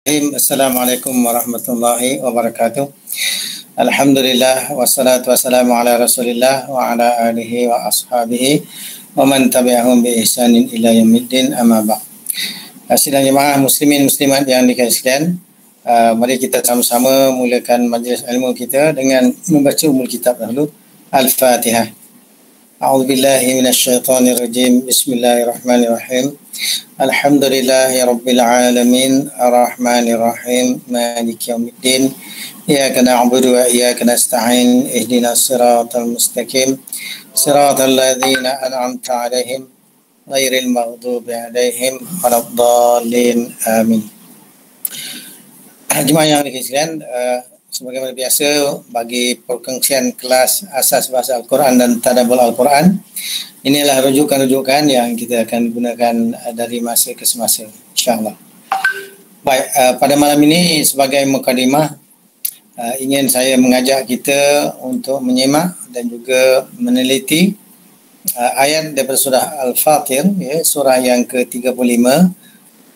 Assalamualaikum warahmatullahi wabarakatuh. Alhamdulillah wassalatu wassalamu ala Rasulillah wa ala alihi wa ashabihi wa man tabi'ahum bi ihsanin ila yaumiddin, amma ba'd. Sidang jemaah muslimin muslimat yang dikasihi, mari kita sama-sama mulakan majlis ilmu kita dengan membaca umul kitab dahulu. Al-Fatihah. A'udzubillahi minasyaitonir rajim. Bismillahirrahmanirrahim. Alhamdulillahi rabbil alamin, arrahmanir rahim, maliki yaumiddin. Iyyaka na'budu wa iyyaka nasta'in. Ihdinas siratal mustaqim. Siratal ladzina an'amta 'alaihim ghairil maghdubi 'alaihim waladdallin. Amin. Jemaah yang dikasihi, sebagaimana biasa bagi perkongsian kelas asas bahasa Al-Quran dan tadabbur Al-Quran, inilah rujukan-rujukan yang kita akan gunakan dari masa ke semasa, insya-Allah. Baik, pada malam ini sebagai mukadimah, ingin saya mengajak kita untuk menyimak dan juga meneliti ayat daripada surah Al-Fatir, ya, surah yang ke-35,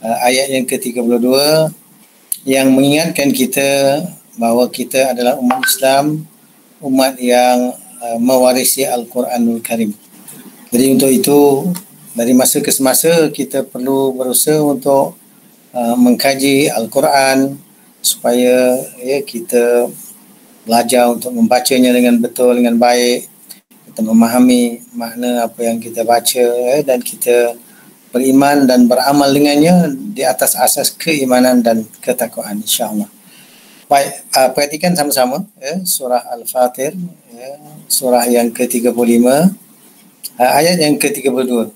ayat yang ke-32, yang mengingatkan kita bahawa kita adalah umat Islam, umat yang mewarisi Al-Quranul Karim. Jadi untuk itu, dari masa ke semasa kita perlu berusaha untuk mengkaji Al-Quran supaya kita belajar untuk membacanya dengan betul, dengan baik, kita memahami makna apa yang kita baca, dan kita beriman dan beramal dengannya di atas asas keimanan dan ketakwaan, insya-Allah. Baik, perhatikan sama-sama surah Al-Fatir, surah yang ke-35, ayat yang ke-32.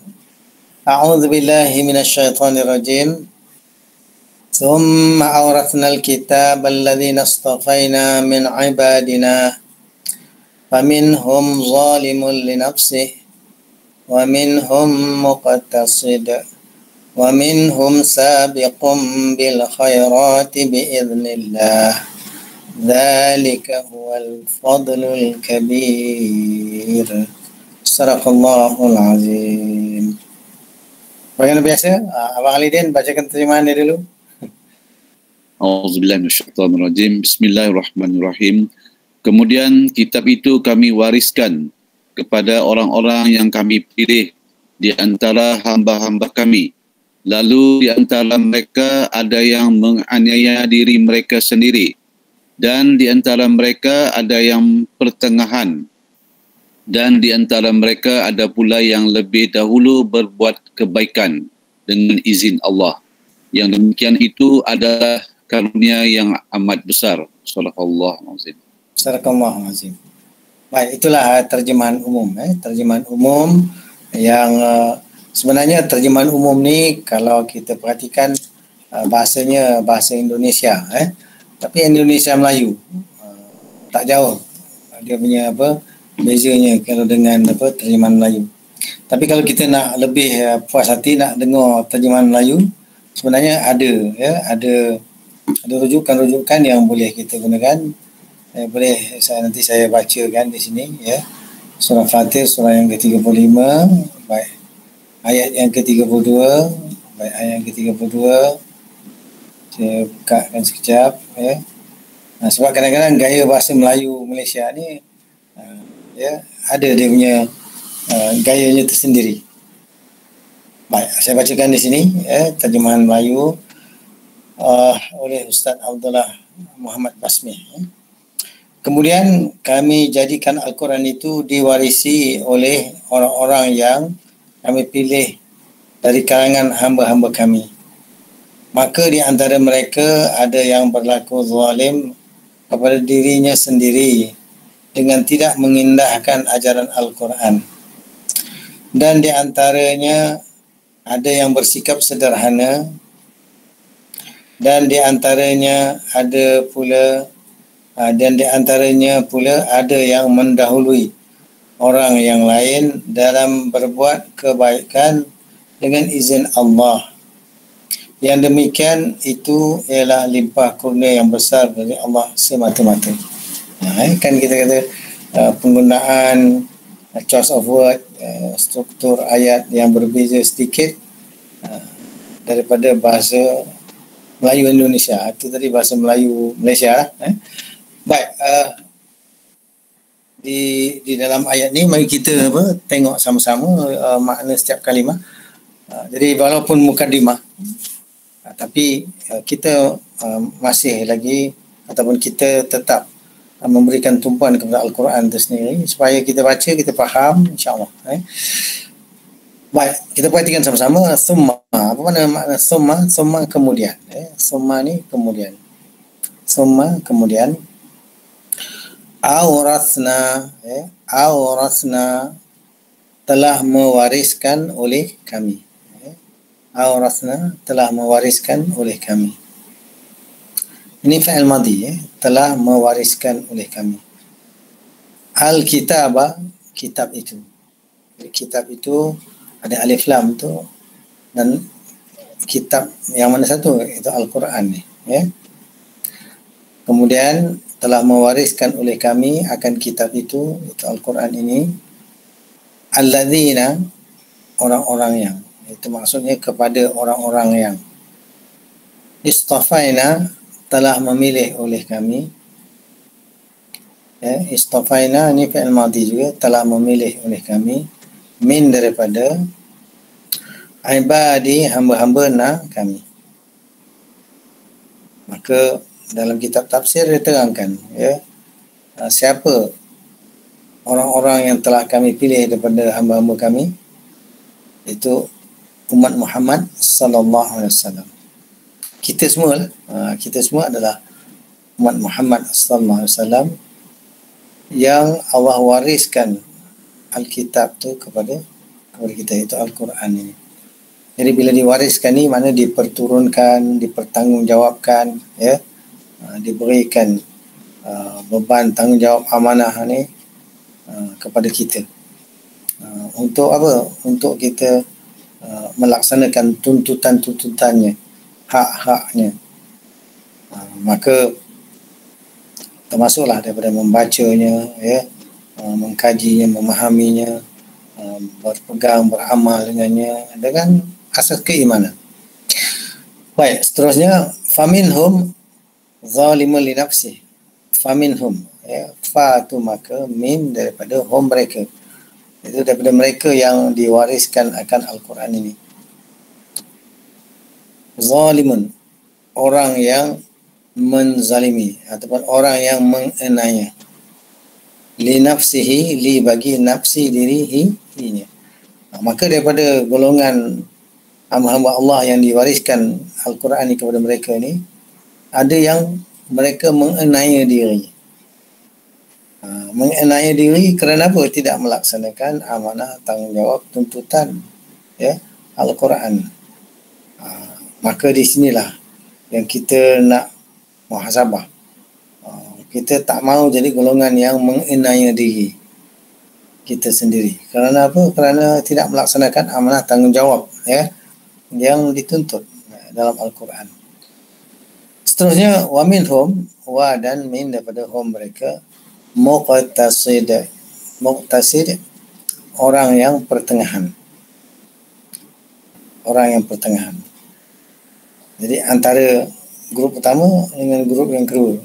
A'udzu billahi minasyaitonir rajim. Tsumma awrathnal kitaba alladhina istafaina min ibadina faminhum zalimun li nafsihi wa minhum muqtasid wa minhum sabiqun bil khairati biiznillah. Dzalika huwal fadlul kabir. Sadaqallahul azim. Bagaimana biasa, Abang Alidin bacakan terjemahan dia dulu. A'udzubillahi minasyaitonirrajim. Bismillahirrahmanirrahim. Kemudian kitab itu kami wariskan kepada orang-orang yang kami pilih di antara hamba-hamba kami. Lalu di antara mereka ada yang menganiaya diri mereka sendiri, dan di antara mereka ada yang pertengahan, dan di antara mereka ada pula yang lebih dahulu berbuat kebaikan dengan izin Allah. Yang demikian itu adalah karunia yang amat besar. Sadaqallahul azim. Sadaqallahul azim. Baik, itulah terjemahan umum. Terjemahan umum yang sebenarnya terjemahan umum ni kalau kita perhatikan bahasanya bahasa Indonesia, tapi Indonesia Melayu tak jauh dia punya bezanya kalau dengan terjemahan Melayu. Tapi kalau kita nak lebih puas hati nak dengar terjemahan Melayu, sebenarnya ada rujukan-rujukan yang boleh kita gunakan. Boleh nanti saya bacakan di sini, surah Fatir, surah yang ke-35, baik ayat yang ke-32, baik ayat yang ke-32. Saya bukakan sekejap, sebab kadang-kadang gaya bahasa Melayu Malaysia ni ada dia punya gayanya tersendiri. Baik, saya bacakan di sini terjemahan Melayu oleh Ustaz Abdullah Muhammad Basmi. Kemudian kami jadikan Al-Quran itu diwarisi oleh orang-orang yang kami pilih dari kalangan hamba-hamba kami. Maka di antara mereka ada yang berlaku zalim kepada dirinya sendiri dengan tidak mengindahkan ajaran Al-Quran. Dan di antaranya ada yang bersikap sederhana, dan di antaranya ada pula ada yang mendahului orang yang lain dalam berbuat kebaikan dengan izin Allah. Yang demikian itu ialah limpah kurnia yang besar dari Allah semata-mata. Kan kita kata penggunaan choice of word, struktur ayat yang berbeza sedikit daripada bahasa Melayu Indonesia. Itu tadi bahasa Melayu Malaysia. Baik, di dalam ayat ni mari kita tengok sama-sama makna setiap kalimah. Jadi walaupun mukadimah, tapi kita masih lagi ataupun kita tetap memberikan tumpuan kepada Al-Quran itu sendiri supaya kita baca, kita faham, insya-Allah. Baik, kita perhatikan sama-sama summa. Apa makna summa? Summa kemudian. Summa ni kemudian. Summa kemudian. Awrasna, awrasna telah mewariskan oleh kami. Awrasna telah mewariskan oleh kami. Ini fi'il madhi, telah mewariskan oleh kami. Al-kitaba, kitab itu. Kitab itu ada alif lam tu, dan kitab yang mana satu? Itu Al-Quran ni. Kemudian telah mewariskan oleh kami akan kitab itu Al-Quran ini, alladzina, orang-orang yang, itu maksudnya kepada orang-orang yang istafaina, telah memilih oleh kami. Istafaina ni fi'il madhi juga, telah memilih oleh kami, min daripada ibadi, hamba-hamba kami. Maka dalam kitab tafsir diterangkan siapa orang-orang yang telah kami pilih daripada hamba-hamba kami, itu umat Muhammad sallallahu alaihi wasallam. Kita semua kita semua adalah umat Muhammad sallallahu alaihi wasallam yang Allah wariskan Alkitab tu kepada kita, itu Al-Quran ini. Jadi bila diwariskan ni makna diperturunkan, dipertanggungjawabkan, diberikan beban tanggungjawab amanah ni kepada kita. Untuk apa? Untuk kita melaksanakan tuntutan-tuntutannya, hak-haknya. Maka termasuklah daripada membacanya, mengkajinya, memahaminya, berpegang, beramal dengannya dengan asas keimanan. Baik, seterusnya faminhum zalimun li nafsi. Faminhum, fa tu maka min daripada hum mereka. Itu daripada mereka yang diwariskan akan Al-Quran ini. Zalimun, orang yang menzalimi ataupun orang yang menganiaya. Li nafsihi, li bagi nafsi dirinya. Maka daripada golongan hamba-hamba Allah yang diwariskan Al-Quran ini kepada mereka ni, ada yang mereka menganiaya diri. Menganiaya diri kerana apa? Tidak melaksanakan amanah, tanggungjawab, tuntutan Al-Quran. Maka di sinilah yang kita nak muhasabah. Kita tak mahu jadi golongan yang menganiaya diri kita sendiri. Kerana apa? Kerana tidak melaksanakan amanah tanggungjawab yang dituntut dalam Al-Quran. Seterusnya wa minhum, wa dan min daripada hum mereka, muqtasid, muqtasid orang yang pertengahan. Orang yang pertengahan. Jadi antara grup pertama dengan grup yang kedua.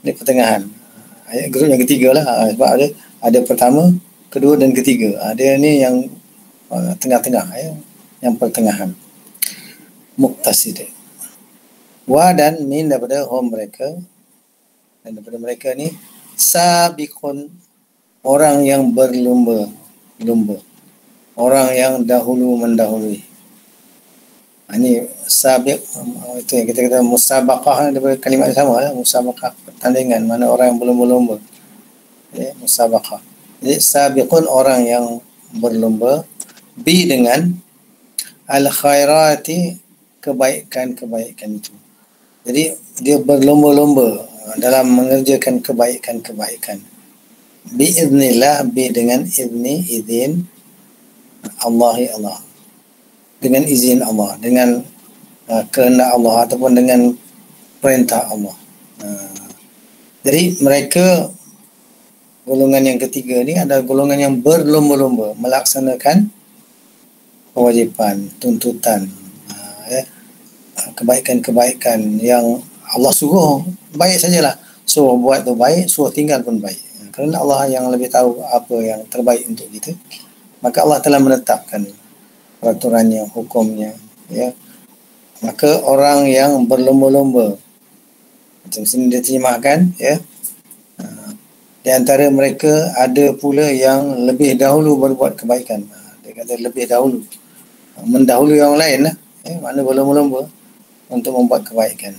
Ini pertengahan. Grup yang ketiga lah. Sebab ada pertama, kedua dan ketiga. Ada ni yang tengah-tengah, yang pertengahan. Muqtasid. Wa dan min daripada hum mereka, dan daripada mereka ni sabiqun, orang yang berlumba-lumba, orang yang dahulu mendahului. Ini sabiq, itu yang kita kata musabaqah, daripada kalimat yang sama, musabaqah, pertandingan, mana orang yang berlumba-lumba, musabaqah. Jadi sabiqun, orang yang berlumba, bi dengan al-khairati, kebaikan-kebaikan itu. Jadi dia berlumba-lumba dalam mengerjakan kebaikan-kebaikan. Biiznillah, bi dengan izin Allahi, Allah, dengan izin Allah, dengan kehendak Allah ataupun dengan perintah Allah. Jadi mereka, golongan yang ketiga ni adalah golongan yang berlumba-lumba melaksanakan kewajipan, tuntutan, kebaikan-kebaikan yang Allah suruh baik sajalah. Suruh buat tu baik, suruh tinggal pun baik. Kerana Allah yang lebih tahu apa yang terbaik untuk kita, maka Allah telah menetapkan peraturannya, hukumnya, ya. Maka orang yang berlomba-lomba, macam sini dia terjemahkan, ya, di antara mereka ada pula yang lebih dahulu berbuat kebaikan. Dia kata lebih dahulu, mendahului yang lain lah, ya, mana berlomba-lomba untuk membuat kebaikan.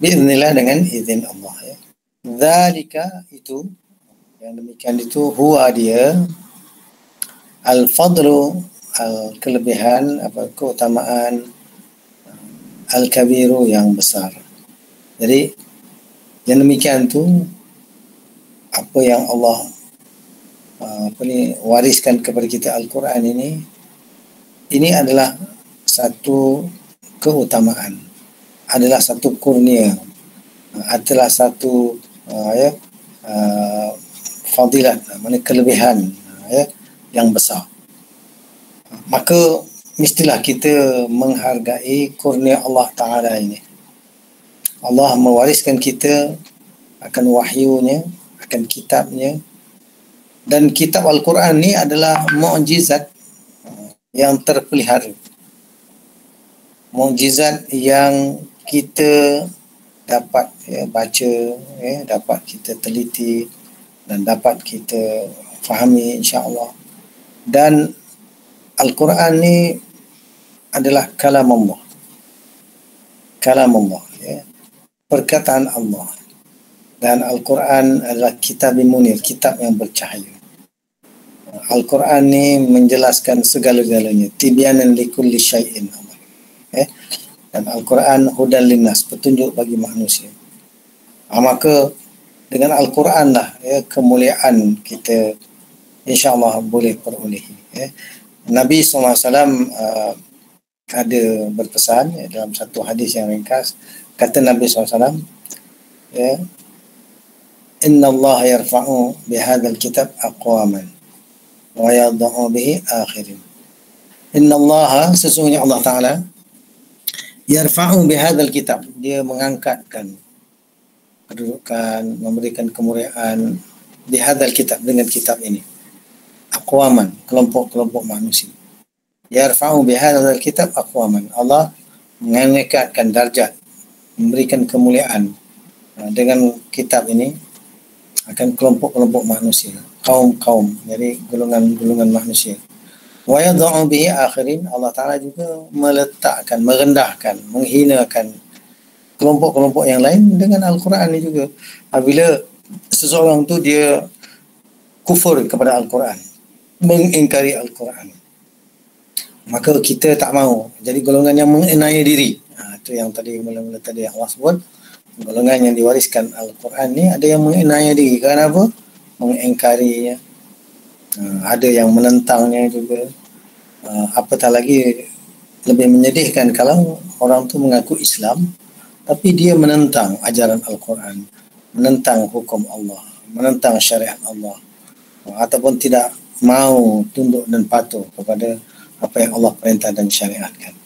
Biiznillah, dengan izin Allah, ya. Dzalika, itu, yang demikian itu, huwa dia, al-fadlu, kelebihan, keutamaan, al-kabiru, yang besar. Jadi yang demikian tu, apa yang Allah wariskan kepada kita, Al-Quran ini adalah satu keutamaan, adalah satu kurnia, adalah satu fadilat, mana kelebihan, ya, yang besar. Maka mestilah kita menghargai kurnia Allah Ta'ala ini. Allah mewariskan kita akan wahyunya, akan kitabnya, dan kitab Al-Quran ni adalah mukjizat yang terpelihara, mukjizat yang kita dapat, ya, baca, ya, dapat kita teliti dan dapat kita fahami, insya-Allah. Dan Al-Quran ni adalah kalam Allah, ya, perkataan Allah. Dan Al-Quran adalah kitab munir, kitab yang bercahaya. Al-Quran ni menjelaskan segala-galanya, tibyanan likulli syai'in, ya. Dan Al-Quran hudan linnas, petunjuk bagi manusia. Maka dengan Al-Quran lah, ya, kemuliaan kita insya-Allah boleh perolehi, ya. Nabi SAW ada berpesan, ya, dalam satu hadis yang ringkas, kata Nabi SAW, ya, inna Allah yarfa'u bihadzal kitab aqwaman wa yadha'u bihi akhirin. Inna Allah, sesungguhnya Allah Ta'ala, yarfa'u bihadzal kitab, dia mengangkatkan kedudukan, memberikan kemuliaan bihadzal kitab, dengan kitab ini, aqwaman, kelompok-kelompok manusia. Yarfa'u bihadzal kitab aqwaman, Allah mengangkatkan darjat, memberikan kemuliaan dengan kitab ini akan kelompok-kelompok manusia, kaum-kaum, jadi golongan-golongan manusia. Wa yadha'u bihi akhirin, Allah Ta'ala juga meletakkan, merendahkan, menghinakan kelompok-kelompok yang lain dengan Al-Quran ini juga. Apabila seseorang tu dia kufur kepada Al-Quran, mengingkari Al-Quran, maka kita tak mahu jadi golongan yang mengenai diri. Itu yang tadi mula-mula tadi Allah sebut, golongan yang diwariskan Al-Quran ni ada yang mengenai diri. Kerana apa? Mengingkarinya. Ada yang menentangnya juga. Apatah lagi, lebih menyedihkan kalau orang tu mengaku Islam tapi dia menentang ajaran Al-Quran, menentang hukum Allah, menentang syariat Allah, ataupun tidak mau tunduk dan patuh kepada apa yang Allah perintah dan syariatkan.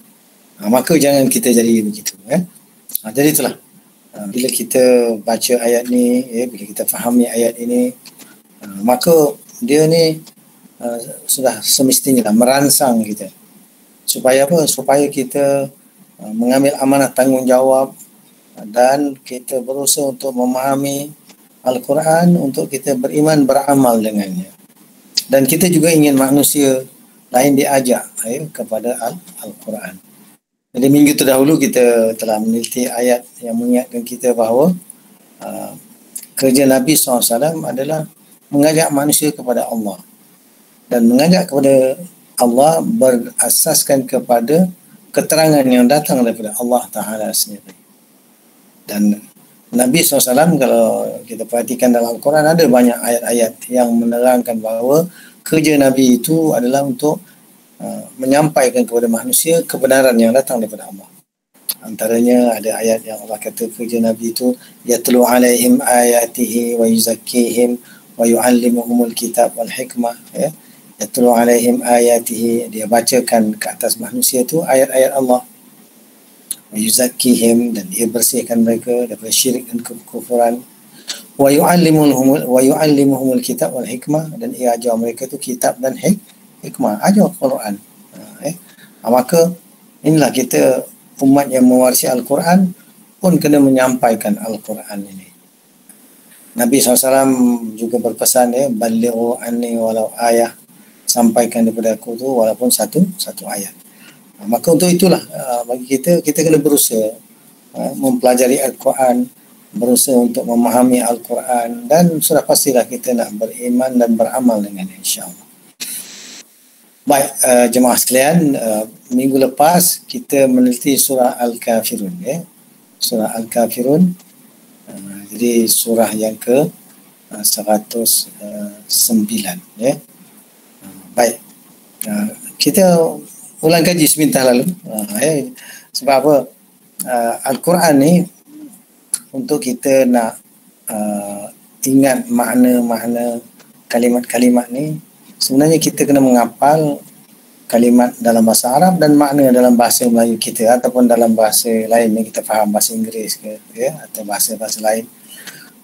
Maka jangan kita jadi begitu, ya. Jadi itulah, bila kita baca ayat ni, ya, bila kita fahami ayat ini, maka dia ni sudah semestinya merangsang kita supaya apa? Supaya kita mengambil amanah tanggungjawab dan kita berusaha untuk memahami Al-Quran, untuk kita beriman, beramal dengannya. Dan kita juga ingin manusia lain diajak, ya, kepada Al-Quran. Jadi minggu terdahulu kita telah meneliti ayat yang mengingatkan kita bahawa kerja Nabi SAW adalah mengajak manusia kepada Allah. Dan mengajak kepada Allah berasaskan kepada keterangan yang datang daripada Allah Ta'ala sendiri. Dan Nabi SAW, kalau kita perhatikan dalam Al-Quran, ada banyak ayat-ayat yang menerangkan bahawa kerja Nabi itu adalah untuk menyampaikan kepada manusia kebenaran yang datang daripada Allah. Antaranya ada ayat yang Allah kata kerja Nabi itu yatlu alaihim ayatihi wa yuzakkihim wa yuallimuhumul kitab wal hikmah, ya. Yatlu alaihim ayatihi, dia bacakan ke atas manusia itu ayat-ayat Allah. yuzakkihim, dan ia bersihkan mereka daripada syirik dan kekufuran. Wa yu'allimuhumul kitab wal hikmah, dan ia ajar mereka tu kitab dan hikmah, ajar Quran. Maka inilah kita umat yang mewarisi Al-Quran pun kena menyampaikan Al-Quran ini. Nabi SAW juga berpesan, balighu anni walau ayah, sampaikan daripada aku tu walaupun satu ayat. Maka untuk itulah bagi kita kena berusaha mempelajari Al-Quran, berusaha untuk memahami Al-Quran, dan sudah pastilah kita nak beriman dan beramal dengan insya-Allah. Baik, jemaah sekalian, minggu lepas kita meneliti surah Al-Kafirun, surah Al-Kafirun. Jadi surah yang ke 109, Baik, kita ulang kaji sebentar lalu, sebab apa? Al-Quran ni untuk kita nak ingat makna-makna kalimat-kalimat ni, sebenarnya kita kena menghafal kalimat dalam bahasa Arab dan makna dalam bahasa Melayu kita, ataupun dalam bahasa lain yang kita faham, bahasa Inggeris ke, atau bahasa-bahasa lain.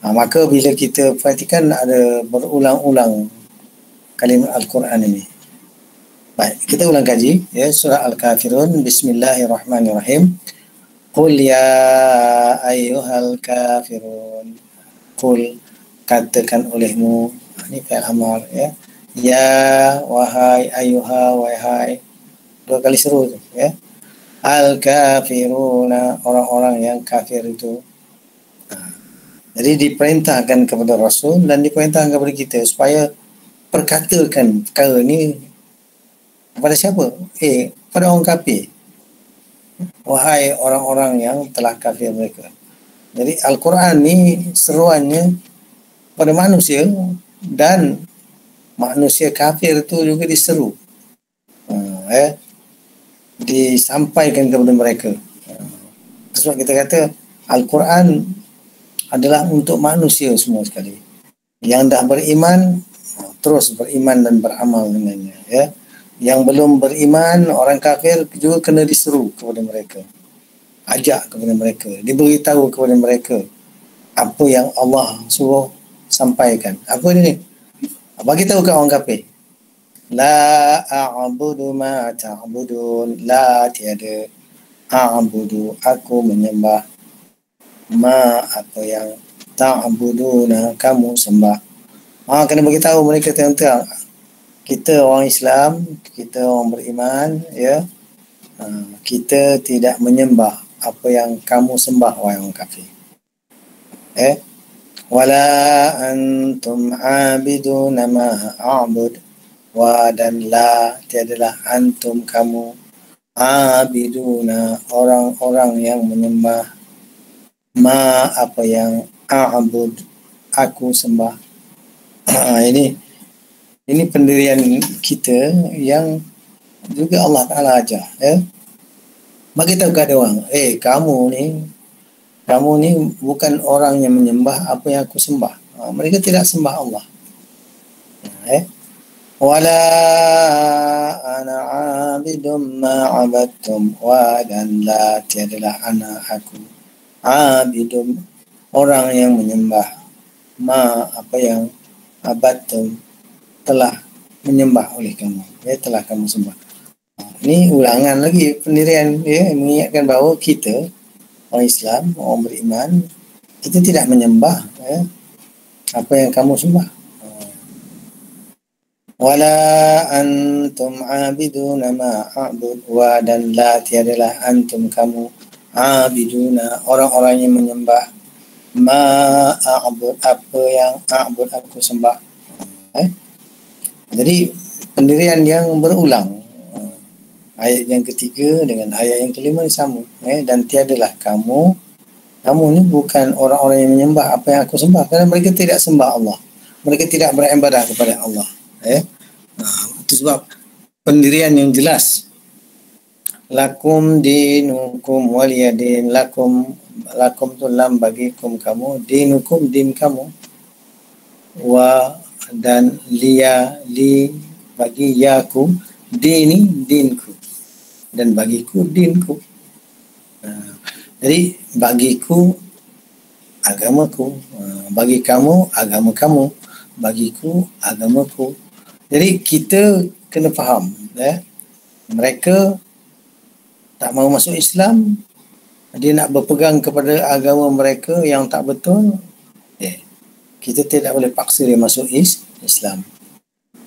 Maka bila kita perhatikan ada berulang-ulang kalimat Al-Quran ini. Baik, kita ulang kaji, surah Al-Kafirun. Bismillahirrahmanirrahim. Qul ya ayyuhal kafirun. Qul, katakan olehmu. Ini fi'il amar, ya wahai, ayyuha, wahai, 2 kali seru tu, al-kafiruna, orang-orang yang kafir itu. Jadi diperintahkan kepada Rasul dan diperintahkan kepada kita supaya perkatakan perkara ni kepada siapa? Pada orang kafir. Wahai orang-orang yang telah kafir mereka. Jadi Al-Quran ni seruannya pada manusia, dan manusia kafir itu juga diseru, disampaikan kepada mereka. Sebab kita kata Al-Quran adalah untuk manusia semua sekali. Yang dah beriman, terus beriman dan beramal dengannya. Yang belum beriman, orang kafir juga kena diseru kepada mereka, ajak kepada mereka, diberitahu kepada mereka apa yang Allah suruh sampaikan. Apa ini? Bagi tahu kat orang kafir, la a'budu ma ta'budun, la tiada, a'budu aku menyembah, ma apa yang, ta'buduna kamu sembah. Kena bagi tahu mereka tentang kita orang Islam, kita orang beriman, kita tidak menyembah apa yang kamu sembah wahai orang kafir. Wala antum abiduna ma a'bud, wa dan la tiadalah antum kamu, abiduna orang-orang yang menyembah, ma apa yang, a'bud aku sembah. Ini pendirian kita yang juga Allah Ta'ala ajar. Bagi tahu kepada orang, kamu ni bukan orang yang menyembah apa yang aku sembah. Mereka tidak sembah Allah. Wala ana abidum ma abadtum, wa dan la tiadalah ana aku, abidum orang yang menyembah, ma apa yang, abadtum telah menyembah oleh kamu, telah kamu sembah. Ini ulangan lagi pendirian, mengingatkan bahawa kita orang Islam, orang beriman, kita tidak menyembah apa yang kamu sembah. Wala antum abiduna ma a'bud, wa dan la tiadalah antum kamu, abiduna orang-orang yang menyembah, ma a'bud apa yang, a'bud aku sembah. Jadi pendirian yang berulang, ayat yang ketiga dengan ayat yang kelima sama, dan tiadalah kamu ni bukan orang-orang yang menyembah apa yang aku sembah, kerana mereka tidak sembah Allah, mereka tidak beribadah kepada Allah. Itu sebab pendirian yang jelas. Lakum dinukum waliyadin, lakum tu lam bagikum kamu, dinukum din kamu, wa dan liya li bagi yakum, dini dinku, dan bagiku dinku. Jadi bagiku agamaku, bagi kamu agama kamu, bagiku agamaku. Jadi kita kena faham, mereka tak mahu masuk Islam, dia nak berpegang kepada agama mereka yang tak betul, kita tidak boleh paksa dia masuk Islam.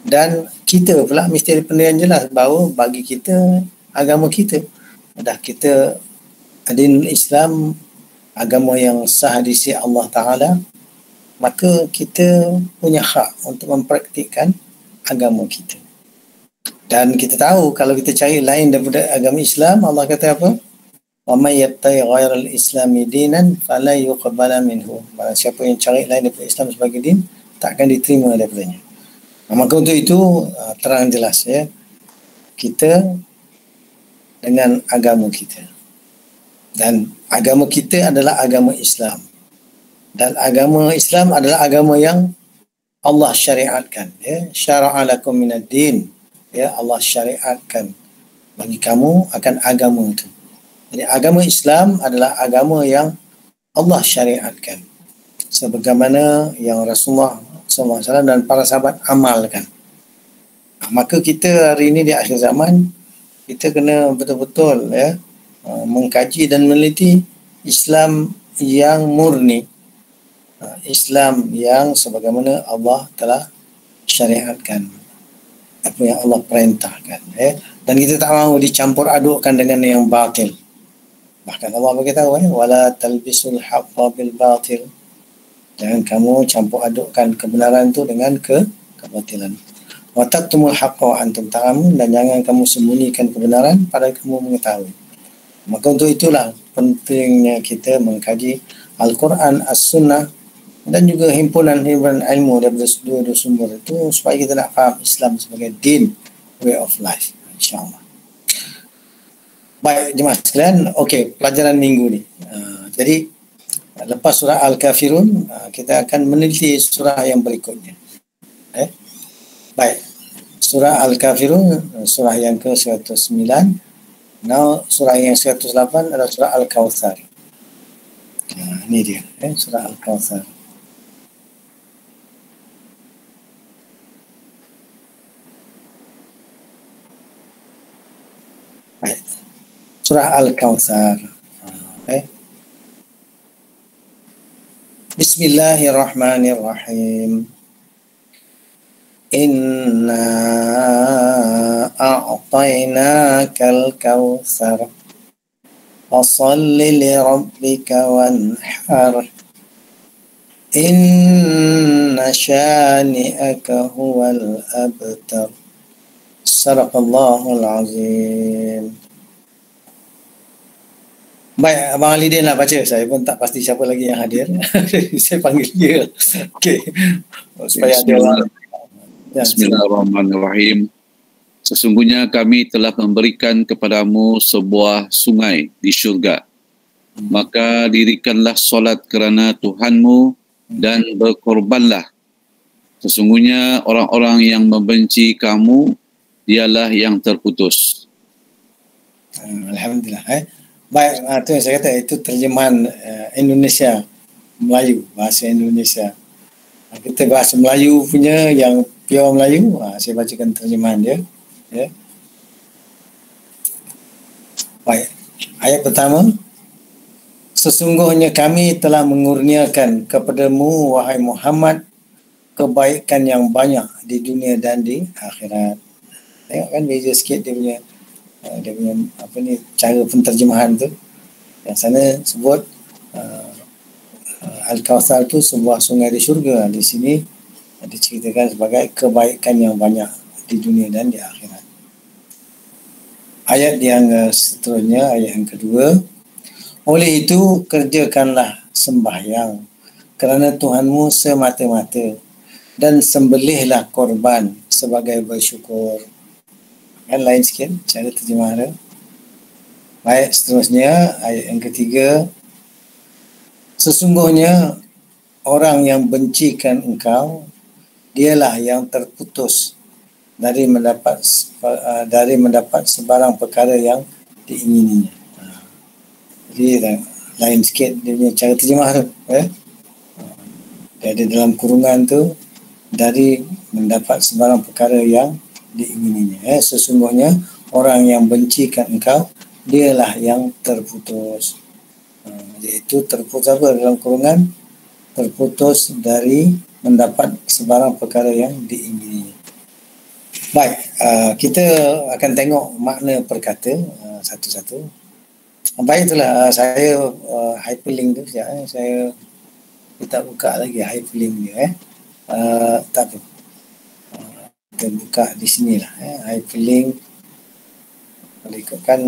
Dan kita pula mesti ada penilaian jelas bahawa bagi kita agama kita, dah kita adin Islam, agama yang sah di sisi Allah Ta'ala, maka kita punya hak untuk mempraktikkan agama kita. Dan kita tahu kalau kita cari lain daripada agama Islam, Allah kata apa? Wa may yabtaghi ghairal islami dinan fala yuqbala minhu. Barang siapa yang cari lain daripada Islam sebagai din, takkan diterima daripadanya. Maka untuk itu terang jelas, kita dengan agama kita, dan agama kita adalah agama Islam, dan agama Islam adalah agama yang Allah syariatkan, syara'a lakum minad din, Allah syariatkan bagi kamu akan agama itu. Jadi agama Islam adalah agama yang Allah syariatkan sebagaimana yang Rasulullah SAW dan para sahabat amalkan. Maka kita hari ini di akhir zaman, kita kena betul-betul mengkaji dan meneliti Islam yang murni, Islam yang sebagaimana Allah telah syariatkan, apa yang Allah perintahkan, dan kita tak mahu dicampur adukkan dengan yang batil. Bahkan Allah beritahu, wala talbisul haqqa bil batil, jangan kamu campur adukkan kebenaran itu dengan kebatilan. Wa taktumul haqqa wa antum ta'lamun, dan jangan kamu sembunyikan kebenaran padahal kamu mengetahui. Maka untuk itulah pentingnya kita mengkaji Al-Quran, As-Sunnah, dan juga himpunan-himpunan ilmu daripada dua sumber itu, supaya kita nak faham Islam sebagai din, way of life, insyaAllah. Baik jemaah sekalian, okey, pelajaran minggu ni. Jadi lepas surah Al-Kafirun, kita akan meneliti surah yang berikutnya. Baik, surah Al-Kafirun, surah yang ke-109. Now surah yang 108 adalah surah Al-Kawthar. Ini dia, surah Al-Kawthar. Baik, surah Al-Kawthar. Bismillahirrahmanirrahim. Inna a'tainakal kawthar fasalli li rabbika wanhar inna shani'aka huwal abtar. Sadaqallahul azim. Baik, Abang Alidin nak baca. Saya pun tak pasti siapa lagi yang hadir. Saya panggil dia. Okey. Supaya ada orang. Bismillahirrahmanirrahim. Sesungguhnya kami telah memberikan kepadamu sebuah sungai di syurga. Maka dirikanlah solat kerana Tuhanmu dan berkorbanlah. Sesungguhnya orang-orang yang membenci kamu, dialah yang terputus. Alhamdulillah. Baik, itu yang saya kata, itu terjemahan Indonesia, Melayu, bahasa Indonesia. Kita bahasa Melayu punya yang pure Melayu, saya bacakan terjemahan dia. Baik, ayat pertama. Sesungguhnya kami telah mengurniakan kepadamu, wahai Muhammad, kebaikan yang banyak di dunia dan di akhirat. Tengok kan beza sikit dia punya apa ni, cara penterjemahan tu. Yang sana sebut Al-Kawthar tu sebuah sungai di syurga. Di sini diceritakan sebagai kebaikan yang banyak di dunia dan di akhirat. Ayat yang seterusnya, ayat yang kedua. Oleh itu kerjakanlah sembahyang kerana Tuhanmu semata-mata, dan sembelihlah korban sebagai bersyukur. Kan lain sikit cara terjemah dia. Baik, seterusnya ayat yang ketiga. Sesungguhnya orang yang bencikan engkau, dialah yang terputus dari mendapat sebarang perkara yang diingininya. Jadi lain sikit dia punya cara terjemah tu. Dia ada dalam kurungan tu, dari mendapat sebarang perkara yang diingininya. Sesungguhnya orang yang bencikan engkau, dialah yang terputus. Iaitu terputus apa dalam kurungan? Terputus dari mendapat sebarang perkara yang diingininya. Baik, kita akan tengok makna perkata satu-satu. Baik, itulah saya hyperlink tu sekejap. Saya tak buka lagi hyperlink dia. Tak apa. Kita buka di sinilah. Hyperlink. Kalau ikutkan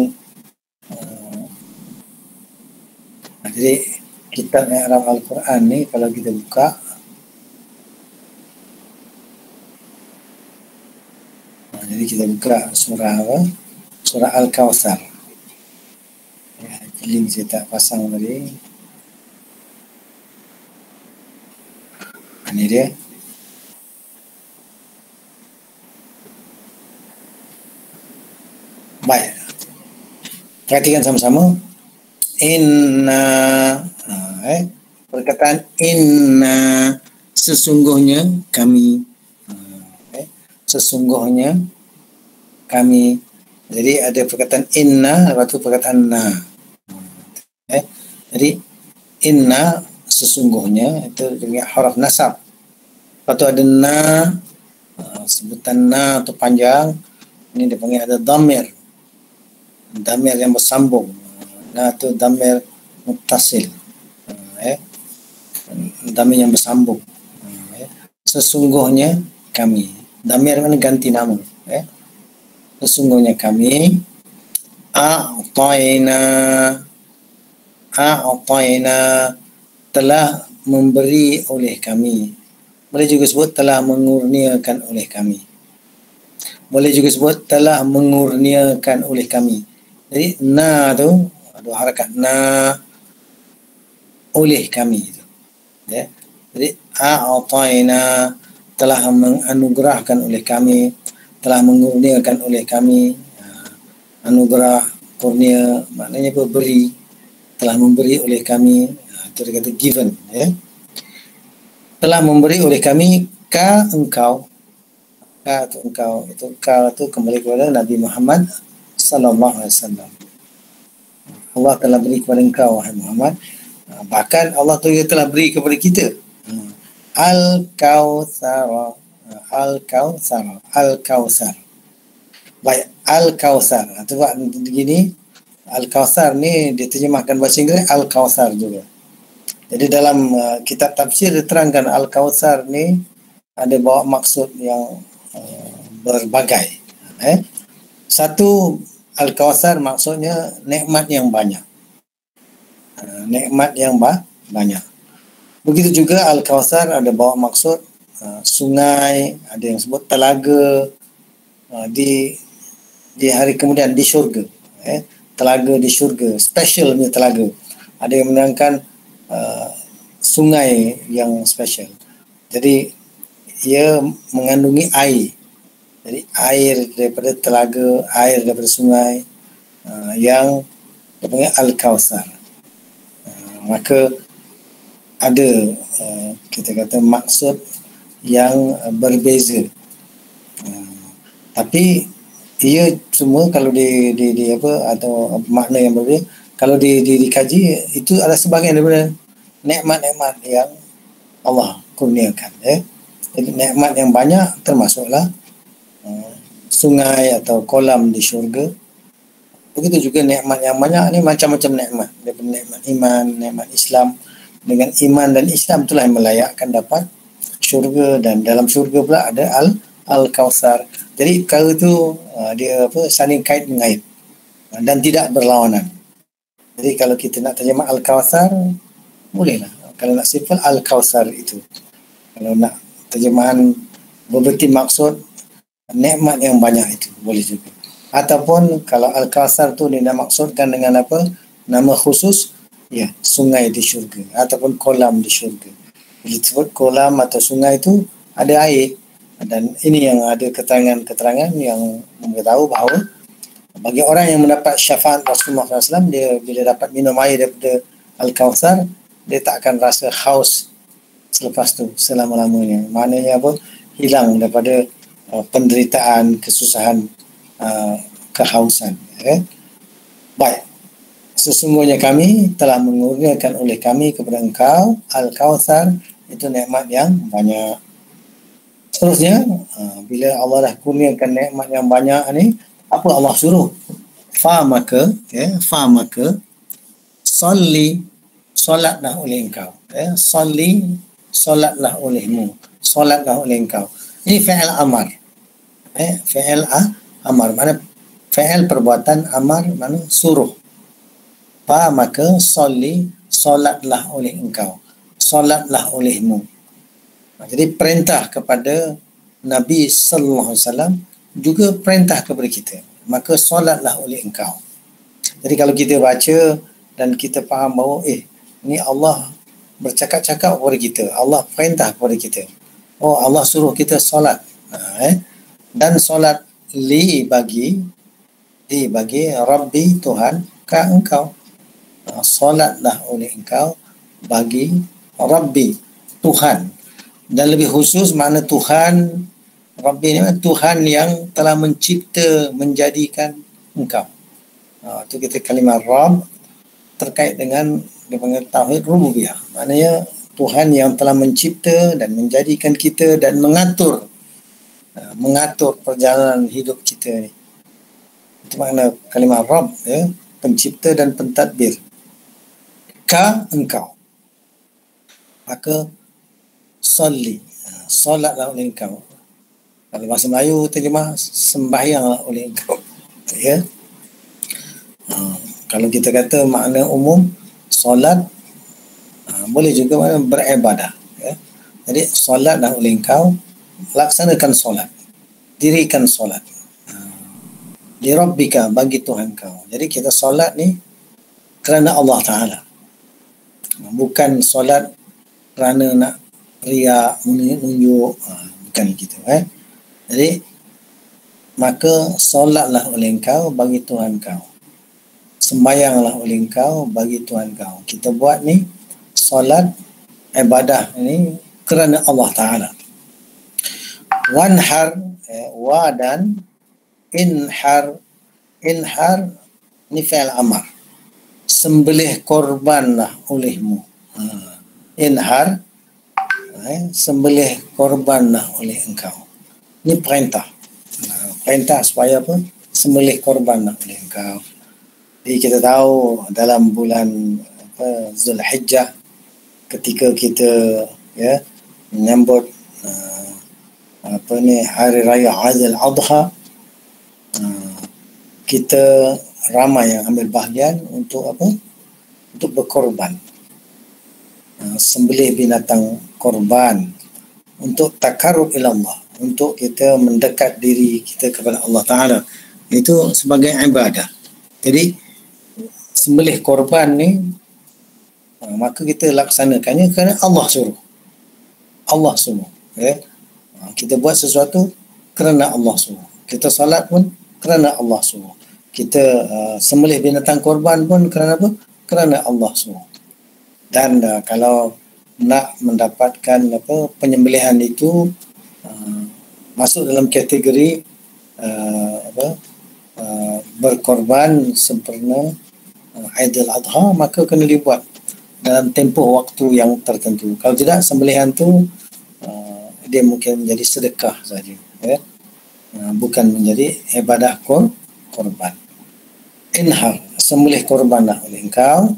jadi kitab I'rab Al-Quran ni kalau kita buka, jadi kita buka surah apa? Surah Al-Kawthar. Link saya tak pasang tadi. Ini dia. Baik. Perhatikan sama-sama. Inna, perkataan inna, sesungguhnya kami, sesungguhnya kami. Jadi ada perkataan inna, lepas tu perkataan na. Jadi inna sesungguhnya itu dengan huruf nasab. Lepas tu ada na, sebutan na tu panjang. Ini dipanggil ada dhamir. Dhamir yang bersambung. Na tu dhamir muttasil. Dhamir yang bersambung. Sesungguhnya kami. Dhamir mana ganti nama. Sesungguhnya kami a'tayna telah memberi oleh kami. Boleh juga sebut telah mengurniakan oleh kami. Boleh juga sebut telah mengurniakan oleh kami. Jadi na tu ada harakat na oleh kami tu. Ya. Jadi a'tayna telah menganugerahkan oleh kami, telah mengurniakan oleh kami. Anugerah, kurnia maknanya apa? Beri, telah memberi oleh kami. Itu dia kata given, ya. Telah memberi oleh kami ka engkau. Ka tu engkau, itu ka tu kembali kepada Nabi Muhammad sallallahu alaihi wasallam. Allah telah beri kepada engkau, wahai Muhammad. Bahkan Allah tu telah beri kepada kita. Al-Kawthar. Al-Kawthar. Al-Kawthar. Baik, Al-Kawthar. Tu buat begini. Al-Kawthar ni diterjemahkan bahasa Inggeris Al-Kawthar juga. Jadi dalam kitab tafsir diterangkan Al-Kawthar ni ada bawa maksud yang berbagai. Satu, Al-Kawthar maksudnya nikmat yang banyak. Nikmat yang banyak. Begitu juga Al-Kawthar ada bawa maksud sungai, ada yang sebut telaga di hari kemudian di syurga. Telaga di syurga, special punya telaga. Ada yang menerangkan sungai yang special. Jadi ia mengandungi air. Jadi air daripada telaga, air daripada sungai yang dipanggil Al-Kawthar. Maka ada kita kata maksud yang berbeza. Tapi ia semua kalau di apa atau makna yang berbeza, kalau dikaji itu adalah sebahagian daripada nikmat-nikmat yang Allah kurniakan. Jadi nikmat yang banyak termasuklah sungai atau kolam di syurga. Begitu juga nikmat yang banyak ni macam-macam nikmat. Daripada nikmat iman, nikmat Islam. Dengan iman dan Islam itulah yang melayakkan dapat syurga, dan dalam syurga pula ada Al-Kawthar. Jadi perkara tu dia saling kait mengait dan tidak berlawanan. Jadi kalau kita nak terjemah Al-Kawthar, bolehlah. Kalau nak simple Al-Kawthar itu. Kalau nak terjemahan berberti maksud nikmat yang banyak itu, boleh juga. Ataupun kalau Al-Kawthar tu dia nak maksudkan dengan apa? Nama khusus, ya, sungai di syurga ataupun kolam di syurga. Bila disebut kolam atau sungai itu ada air, dan ini yang ada keterangan-keterangan yang memberitahu bahawa bagi orang yang mendapat syafaat Rasulullah SAW, dia bila dapat minum air daripada Al-Kautsar, dia tak akan rasa haus selepas tu selama-lamanya. Maknanya apa? Hilang daripada penderitaan, kesusahan, kehausan. Baik. Sesungguhnya kami telah mengurniakan oleh kami kepada engkau Al-Kautsar, itu nikmat yang banyak. Seterusnya, bila Allah dah kurniakan nikmat yang banyak ni, apa Allah suruh? Fa maka salli, solatlah oleh engkau. Salli, solatlah olehmu. Solatlah oleh engkau. Ini fi'il amar. Fi'il amar. Mana fi'il perbuatan, amar mana suruh. Fa maka salli, solatlah oleh engkau. Solatlah olehmu. Jadi perintah kepada Nabi sallallahu alaihi wasallam juga perintah kepada kita. Maka solatlah oleh engkau. Jadi kalau kita baca dan kita faham bahawa ni Allah bercakap-cakap kepada kita, Allah perintah kepada kita. Oh, Allah suruh kita solat. Dan solat bagi Rabbi, Tuhan ka engkau. Solatlah oleh engkau bagi Rabbi, Tuhan. Dan lebih khusus makna Tuhan, Rabbi ni Tuhan yang telah mencipta, menjadikan engkau. Itu kita kalimah Rabb terkait dengan dipanggil tauhid rububiyah. Maknanya Tuhan yang telah mencipta dan menjadikan kita dan mengatur perjalanan hidup kita ni. Itu makna kalimah Rabb, pencipta dan pentadbir. Ka engkau. Maka salli, solatlah oleh engkau. Kalau bahasa Melayu terjemah sembahyanglah oleh engkau. Kalau kita kata makna umum solat, boleh juga makna beribadah. Jadi solatlah oleh engkau, laksanakan solat, dirikan solat. Li rabbika, bagi Tuhan kau. Jadi kita solat ni kerana Allah Ta'ala, bukan solat kerana nak riak, menunjuk, bukan gitu. Jadi maka solatlah oleh engkau bagi Tuhan kau, sembayanglah oleh engkau bagi Tuhan kau. Kita buat ni solat, ibadah ni kerana Allah Ta'ala. Wanhar, wa dan inhar ni fi'il amar. Sembelih korbanlah olehmu. Inhar, sembelih korbanlah oleh engkau. Ini perintah. Perintah supaya apa? Sembelih korbanlah oleh engkau. Jadi kita tahu dalam bulan Zulhijjah, ketika kita menyambut hari raya Aidil Adha, kita ramai yang ambil bahagian untuk apa? Untuk berkorban. Sembelih binatang korban untuk takarrub ila Allah, untuk kita mendekat diri kita kepada Allah Ta'ala. Itu sebagai ibadah. Jadi sembelih korban ni maka kita laksanakannya kerana Allah suruh. Allah suruh. Kita buat sesuatu kerana Allah suruh. Kita salat pun kerana Allah suruh. Kita sembelih binatang korban pun kerana apa? Kerana Allah suruh. Dan kalau nak mendapatkan penyembelihan itu masuk dalam kategori berkorban sempurna Aidil Adha, maka kena dibuat dalam tempoh waktu yang tertentu. Kalau tidak, sembelihan tu dia mungkin menjadi sedekah saja, bukan menjadi ibadah korban. Inhar, sembelih korbanlah oleh engkau.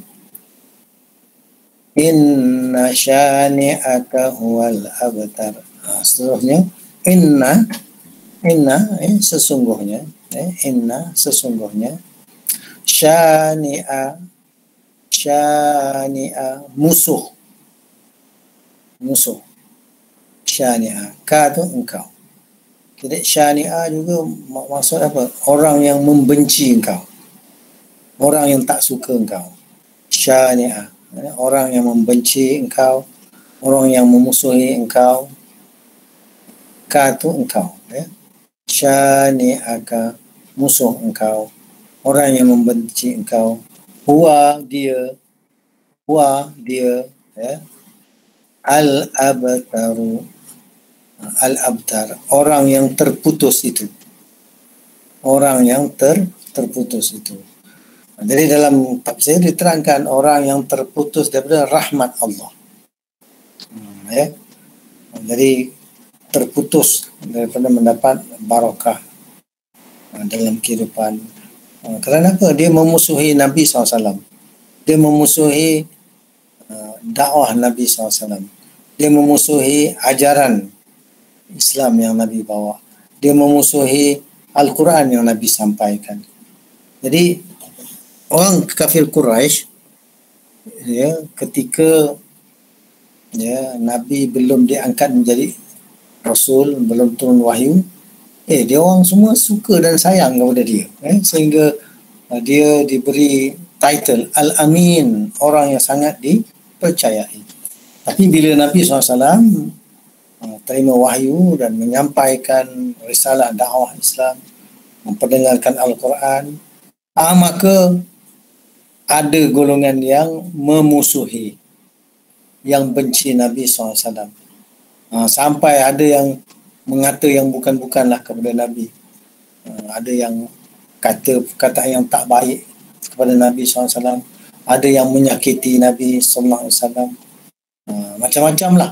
Inna syani'aka huwal abtar. Seterusnya inna sesungguhnya, inna sesungguhnya, syani'a musuh, syani'a, ka tu engkau. Jadi syani'a juga maksud apa? Orang yang membenci engkau, orang yang tak suka engkau. Syani'a, orang yang membenci engkau, orang yang memusuhi engkau. Ka tu engkau, syani'aka, musuh engkau, orang yang membenci engkau. Huwa, dia, Huwa dia, ya, al-abtaru, al-abtar, orang yang terputus itu. Orang yang terputus itu. Jadi dalam tafsir diterangkan orang yang terputus daripada rahmat Allah. Ya. Jadi terputus daripada mendapat barakah dalam kehidupan. Kerana apa? Dia memusuhi Nabi SAW. Dia memusuhi dakwah Nabi SAW. Dia memusuhi ajaran Islam yang Nabi bawa. Dia memusuhi Al-Quran yang Nabi sampaikan. Jadi orang kafir Quraisy, ya, ketika, ya, Nabi belum diangkat menjadi Rasul, belum turun wahyu, dia orang semua suka dan sayang kepada dia, sehingga dia diberi title Al-Amin, orang yang sangat dipercayai. Tapi bila Nabi SAW terima wahyu dan menyampaikan risalah dakwah Islam, memperdengarkan Al-Quran, maka ada golongan yang memusuhi, yang benci Nabi SAW. Sampai ada yang mengata yang bukan-bukanlah kepada Nabi. Ada yang kata perkataan yang tak baik kepada Nabi SAW. Ada yang menyakiti Nabi SAW. Macam-macam lah,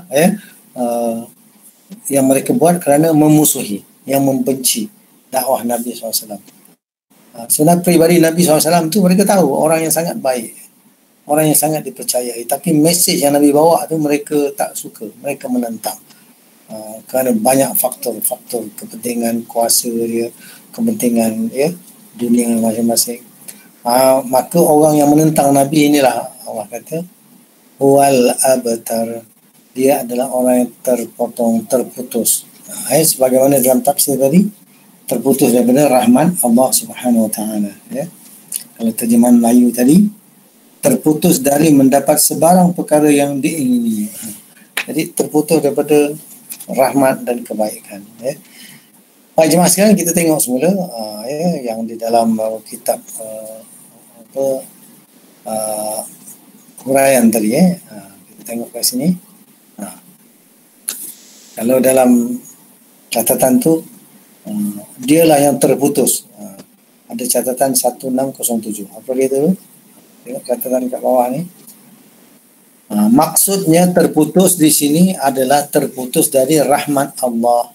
yang mereka buat kerana memusuhi, yang membenci dakwah Nabi SAW. Sebenarnya peribadi Nabi SAW tu mereka tahu orang yang sangat baik, orang yang sangat dipercayai, tapi mesej yang Nabi bawa tu mereka tak suka, mereka menentang. Kerana banyak faktor-faktor kepentingan kuasa dia, kepentingan, ya, dunia masing-masing. Maka orang yang menentang Nabi inilah Allah kata wal abtar, dia adalah orang yang terpotong, terputus. Sebagaimana dalam tafsir tadi, terputus daripada rahmat Allah Subhanahu Wa Taala. Ya. Kalau terjemahan Melayu tadi, terputus dari mendapat sebarang perkara yang diingini. Jadi terputus daripada rahmat dan kebaikan. Ya. Baik jemaah sekalian, kita tengok semula yang di dalam kitab huraian tadi. Kita tengok kat sini. Kalau dalam catatan tu, dialah yang terputus. Ada catatan 1607. Apa dia tu? Tengok catatan kat bawah ni. Maksudnya terputus di sini adalah terputus dari rahmat Allah.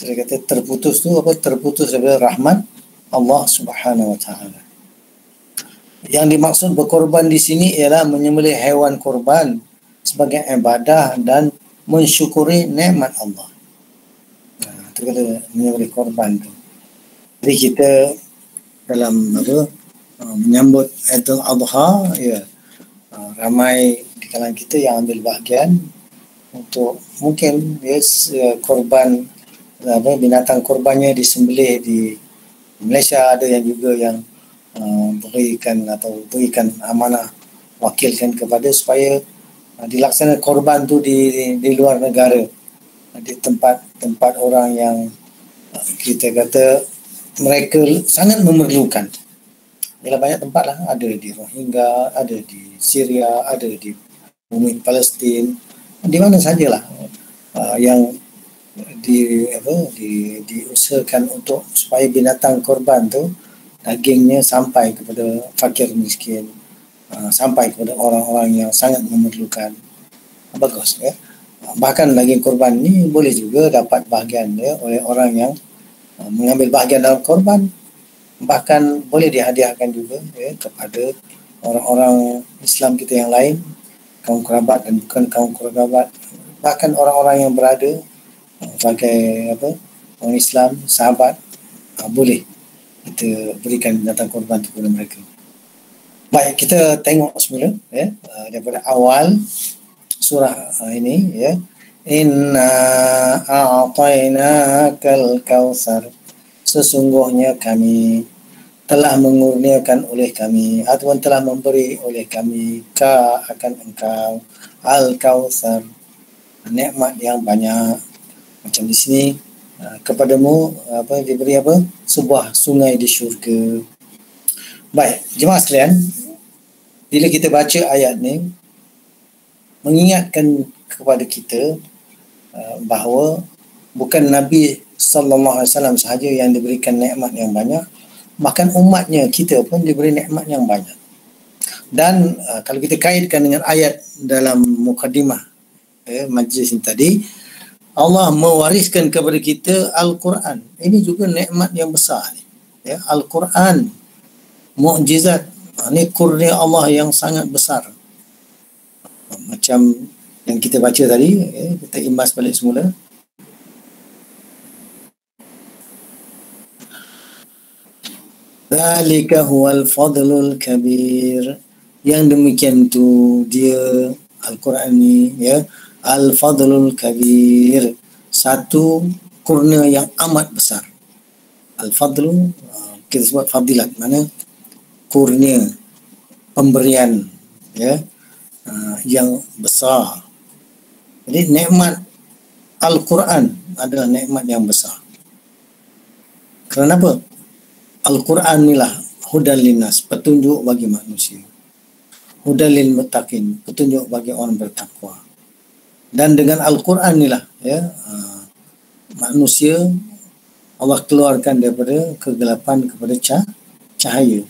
Dia kata terputus tu apa? Terputus dari rahmat Allah Subhanahu Wa Taala. Yang dimaksud berkorban di sini ialah menyembelih haiwan korban sebagai ibadah dan mensyukuri nikmat Allah. Itu kata menyembelih korban tu. Jadi kita dalam menyambut Idul Adha, ya, ramai di kalangan kita yang ambil bahagian untuk mungkin, korban, binatang korbannya disembelih di Malaysia. Ada yang juga yang berikan amanah, wakilkan kepada supaya dilaksanakan korban tu di luar negara, di tempat orang yang kita kata mereka sangat memerlukan. Ialah banyak tempat lah, ada di Rohingya, ada di Syria, ada di bumi Palestin, di mana sajalah yang diusahakan untuk supaya binatang korban tu dagingnya sampai kepada fakir miskin, sampai kepada orang-orang yang sangat memerlukan. Bagus, ya. Bahkan daging korban ni boleh juga dapat bahagian, ya, oleh orang yang mengambil bahagian dalam korban. Bahkan boleh dihadiahkan juga, ya, kepada orang-orang Islam kita yang lain, kaum kerabat dan bukan kaum kerabat, bahkan orang-orang yang berada sebagai orang Islam, sahabat, boleh kita berikan binatang korban itu kepada mereka. Baik, kita tengok semula, ya, daripada awal surah ini, ya. Inna a'tainakal kautsar, sesungguhnya kami telah mengurniakan oleh kami, ataupun telah memberi oleh kami akan engkau al-kautsar, nikmat yang banyak. Macam di sini, kepadamu diberi sebuah sungai di syurga. Baik, jemaah sekalian, bila kita baca ayat ni mengingatkan kepada kita bahawa bukan Nabi sallallahu alaihi wasallam sahaja yang diberikan nikmat yang banyak, bahkan umatnya kita pun diberi nikmat yang banyak. Dan kalau kita kaitkan dengan ayat dalam mukadimah majlis ini tadi, Allah mewariskan kepada kita Al-Quran. Ini juga nikmat yang besar. Ya, Al-Quran, mukjizat. Ini kurnia Allah yang sangat besar. Macam yang kita baca tadi, kita imbas balik semula. Dzalika huwal fadlul kabir. Yang demikian tu dia Al-Quran ni, ya, Al-Fadlul Kabir, satu kurnia yang amat besar. Al-Fadlu, kita sebut fadilat, mana kurnia, pemberian, ya, yang besar. Jadi nikmat Al-Quran adalah nikmat yang besar. Kerana apa? Al-Quran inilah hudan linnas, petunjuk bagi manusia. Hudan lil muttaqin, petunjuk bagi orang bertakwa. Dan dengan Al-Quran inilah, ya, manusia Allah keluarkan daripada kegelapan kepada cahaya.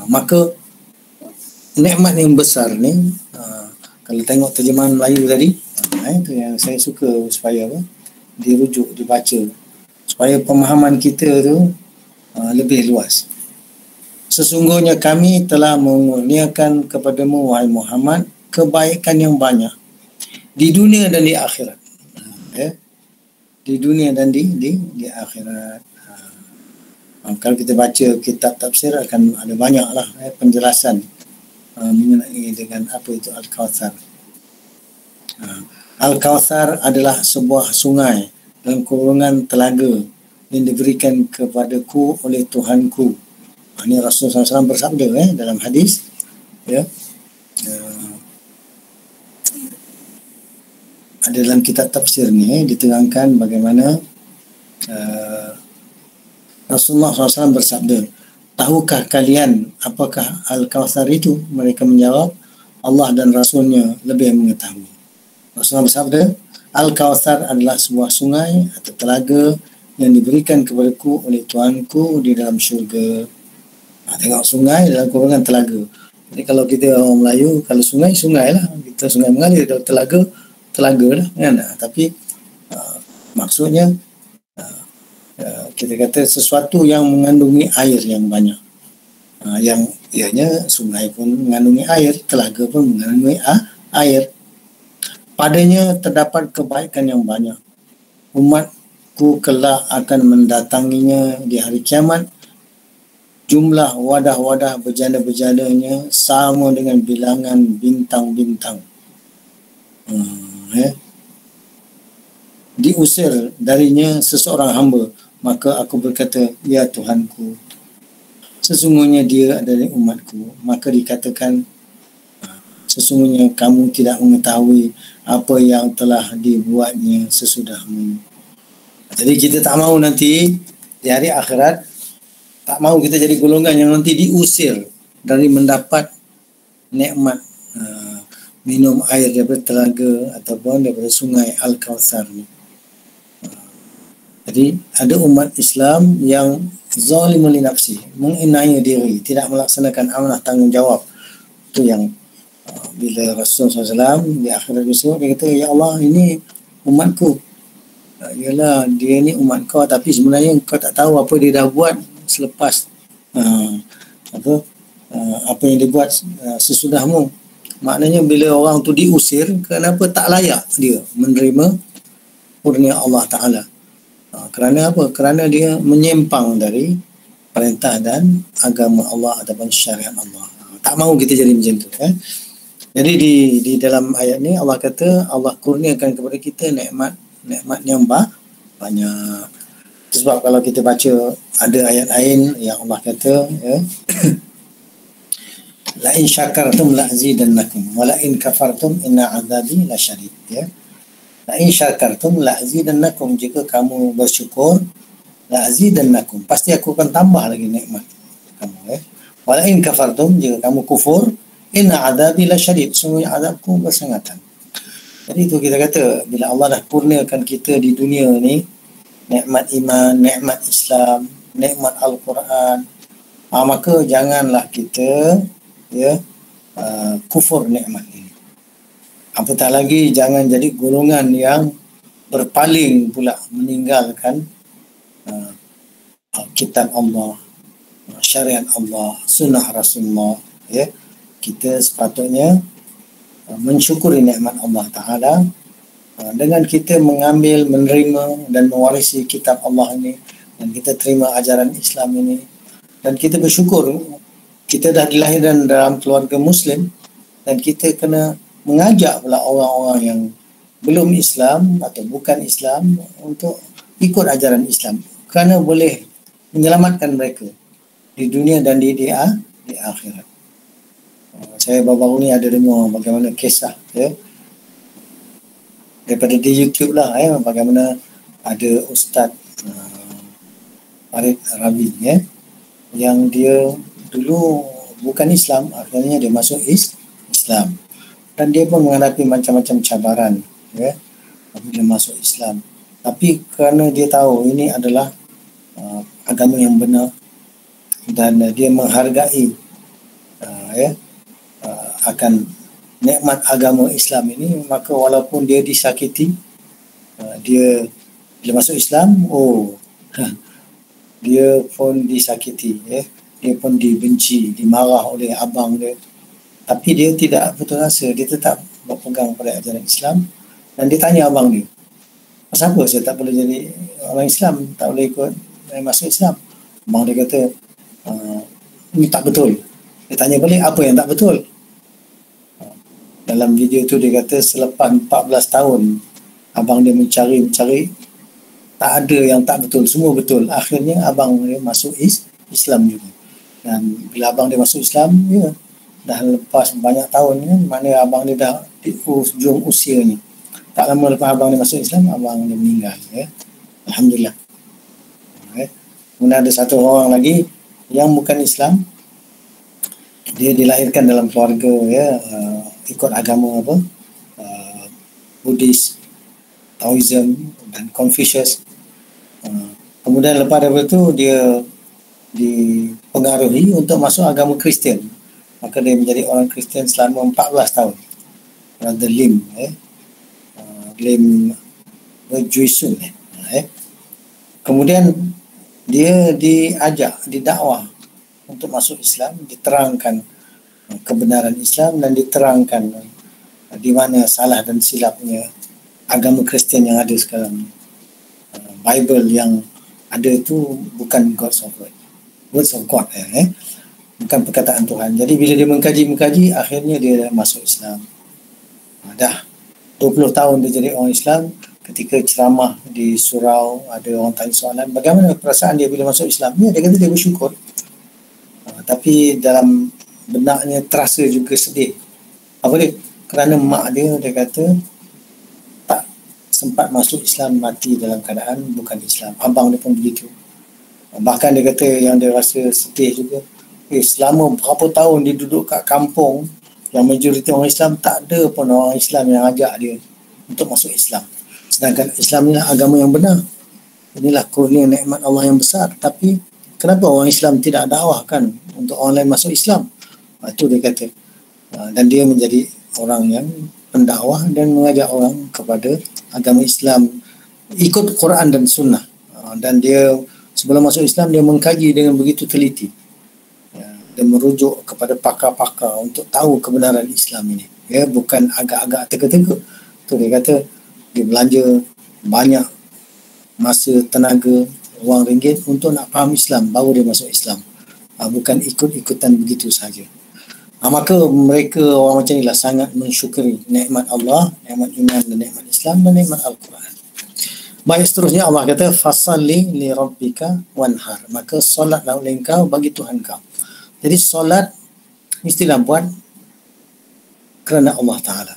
Maka nikmat yang besar ni, kalau tengok terjemahan Melayu tadi, itu yang saya suka supaya dirujuk, dibaca, supaya pemahaman kita tu lebih luas. Sesungguhnya kami telah mengurniakan kepadamu, wahai Muhammad, kebaikan yang banyak di dunia dan di akhirat. Ya? Di dunia dan di akhirat. Kalau kita baca kitab tafsir akan ada banyaklah penjelasan mengenai dengan apa itu Al-Kawthar. Al-Kawthar adalah sebuah sungai dalam kurungan telaga yang diberikan kepadaku oleh Tuhanku. Ini Rasulullah SAW bersabda dalam hadis, ya. Ada dalam kitab tafsir ni diterangkan bagaimana Rasulullah SAW bersabda, tahukah kalian apakah Al-Kawthar itu? Mereka menjawab, Allah dan Rasulnya lebih mengetahui. Rasulullah bersabda, Al-Kawthar adalah sebuah sungai atau telaga yang diberikan kepadaku oleh Tuhanku di dalam syurga. Tengok sungai dalam kurungan telaga. Jadi kalau kita orang Melayu, kalau sungai, sungai lah. Kita sungai mengalir, kalau telaga, telaga lah. Kan? Tapi maksudnya kita kata sesuatu yang mengandungi air yang banyak. Yang ianya sungai pun mengandungi air, telaga pun mengandungi air. Padanya terdapat kebaikan yang banyak. Umatku kelak akan mendatanginya di hari kiamat. Jumlah wadah-wadah berjanda-berjandanya sama dengan bilangan bintang-bintang. Diusir darinya seseorang hamba, maka aku berkata, ya Tuhanku, sesungguhnya dia adalah umatku. Maka dikatakan, sesungguhnya kamu tidak mengetahui apa yang telah dibuatnya sesudahmu. Jadi kita tak mahu nanti di hari akhirat, tak mahu kita jadi golongan yang nanti diusir dari mendapat nikmat minum air daripada telaga ataupun daripada sungai Al-Kawthar ni. Jadi ada umat Islam yang zalimul li nafsi, menginai diri, tidak melaksanakan amanah tanggungjawab. Itu yang bila Rasulullah SAW di akhirat besok dia kata, ya Allah, ini umatku. Yalah, dia ni umat kau, tapi sebenarnya kau tak tahu apa dia dah buat selepas apa yang dibuat sesudahmu. Maknanya bila orang tu diusir, kenapa tak layak dia menerima kurnia Allah Ta'ala? Kerana apa? Kerana dia menyimpang dari perintah dan agama Allah ataupun syariat Allah. Tak mahu kita jadi macam tu. Jadi di dalam ayat ni Allah kata, Allah kurniakan kepada kita nikmat yang banyak. Sebab kalau kita baca ada ayat lain yang Allah kata, ya, la in syakartum la azidannakum wa la in kafartum inna azabi lasyadid, ya. La in syakartum la azidannakum, jika kamu bersyukur la azidannakum, pasti aku akan tambah lagi nikmat kamu, ya. Wala in kafartum, jika kamu kufur, inna adabi la syadid, sungguhnya azabku bersangatan. Jadi itu kita kata, bila Allah dah kurniakan kita di dunia ni nikmat iman, nikmat Islam, nikmat Al-Quran, maka janganlah kita kufur nikmat ini. Apatah lagi jangan jadi golongan yang berpaling pula meninggalkan kitab Allah, syariat Allah, sunnah Rasulullah. Kita sepatutnya mensyukuri nikmat Allah Ta'ala dengan kita mengambil, menerima dan mewarisi kitab Allah ini, dan kita terima ajaran Islam ini, dan kita bersyukur kita dah dilahirkan dalam keluarga Muslim, dan kita kena mengajak pula orang-orang yang belum Islam atau bukan Islam untuk ikut ajaran Islam, kerana boleh menyelamatkan mereka di dunia dan di akhirat. Saya baru-baru ni ada dengar bagaimana kisah daripada di YouTube lah, bagaimana ada Ustaz Farid Rabi yang dia dulu bukan Islam, akhirnya dia masuk Islam, dan dia pun menghadapi macam-macam cabaran bila masuk Islam, tapi kerana dia tahu ini adalah agama yang benar dan dia menghargai akan nikmat agama Islam ini, maka walaupun dia disakiti, dia bila masuk Islam, dia pun disakiti, dia pun dibenci, dimarah oleh abang dia, tapi dia tidak putus asa, dia tetap berpegang pada ajaran Islam, dan dia tanya abang dia, pasal apa saya tak boleh jadi orang Islam, tak boleh ikut masuk Islam? Abang dia kata, ini tak betul. Dia tanya balik, apa yang tak betul? Dalam video tu dia kata selepas 14 tahun abang dia mencari, tak ada yang tak betul, semua betul. Akhirnya abang dia masuk Islam juga. Dan bila abang dia masuk Islam, dah lepas banyak tahun, mana abang dia dah di ujung usianya. Tak lama lepas abang dia masuk Islam, abang dia meninggal. Alhamdulillah. Kemudian ada satu orang lagi yang bukan Islam, dia dilahirkan dalam keluarga ikut agama Buddhis, Taoism dan Confucius. Kemudian lepas daripada itu dia dipengaruhi untuk masuk agama Kristian, maka dia menjadi orang Kristian selama 14 tahun. Brother Lim Lim Juisun. Kemudian dia diajak, didakwah untuk masuk Islam, diterangkan kebenaran Islam dan diterangkan di mana salah dan silapnya agama Kristian yang ada sekarang. Bible yang ada itu bukan words of God, bukan perkataan Tuhan. Jadi bila dia mengkaji, akhirnya dia masuk Islam. Dah 20 tahun dia jadi orang Islam. Ketika ceramah di surau, ada orang tanya soalan, bagaimana perasaan dia bila masuk Islam? Dia kata dia bersyukur, tapi dalam benaknya terasa juga sedih. Apa dia? Kerana mak dia kata tak sempat masuk Islam, mati dalam keadaan bukan Islam. Abang dia pun begitu. Bahkan dia kata yang dia rasa sedih juga, selama berapa tahun dia duduk kat kampung yang majoriti orang Islam, tak ada pun orang Islam yang ajak dia untuk masuk Islam. Sedangkan Islam inilah agama yang benar. Inilah kurnia nikmat Allah yang besar. Tapi kenapa orang Islam tidak dakwahkan untuk orang lain masuk Islam? Itu dia kata. Dan dia menjadi orang yang pendakwah dan mengajak orang kepada agama Islam ikut Quran dan Sunnah. Dan dia sebelum masuk Islam, dia mengkaji dengan begitu teliti. Dan merujuk kepada pakar-pakar untuk tahu kebenaran Islam ini. Bukan agak-agak teka-teka. Itu dia kata, dia belanja banyak masa, tenaga, wang ringgit untuk nak faham Islam, baru dia masuk Islam. Bukan ikut-ikutan begitu sahaja. Maka mereka orang macam inilah sangat mensyukuri nikmat Allah, nikmat iman dan nikmat Islam dan nikmat Al-Quran. Baik, seterusnya Allah kata, fasalli li rabbika wanhar, maka solatlah oleh engkau bagi Tuhan kau. Jadi solat mestilah buat kerana Allah Ta'ala.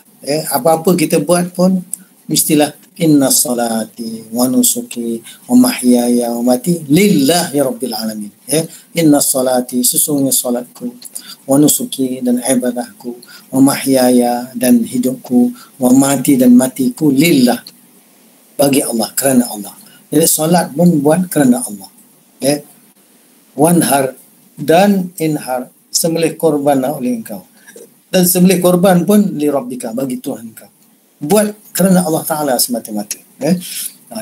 Apa-apa kita buat pun mestilah inna salati wa nusuki wa mahyaya wa mati lillahi rabbil alamin. Ya, inna salati, sesungguhnya salatku, wa nusuki, dan ibadahku, wa mahyaya, dan hidupku, wa mati, dan matiku, lillah, bagi Allah, kerana Allah. Jadi salat pun buat kerana Allah. Ya, wanhar, dan inhar, sembelih korban oleh engkau, dan sembelih korban pun li rabbika, bagi Tuhan engkau, buat kerana Allah Ta'ala semata-mata.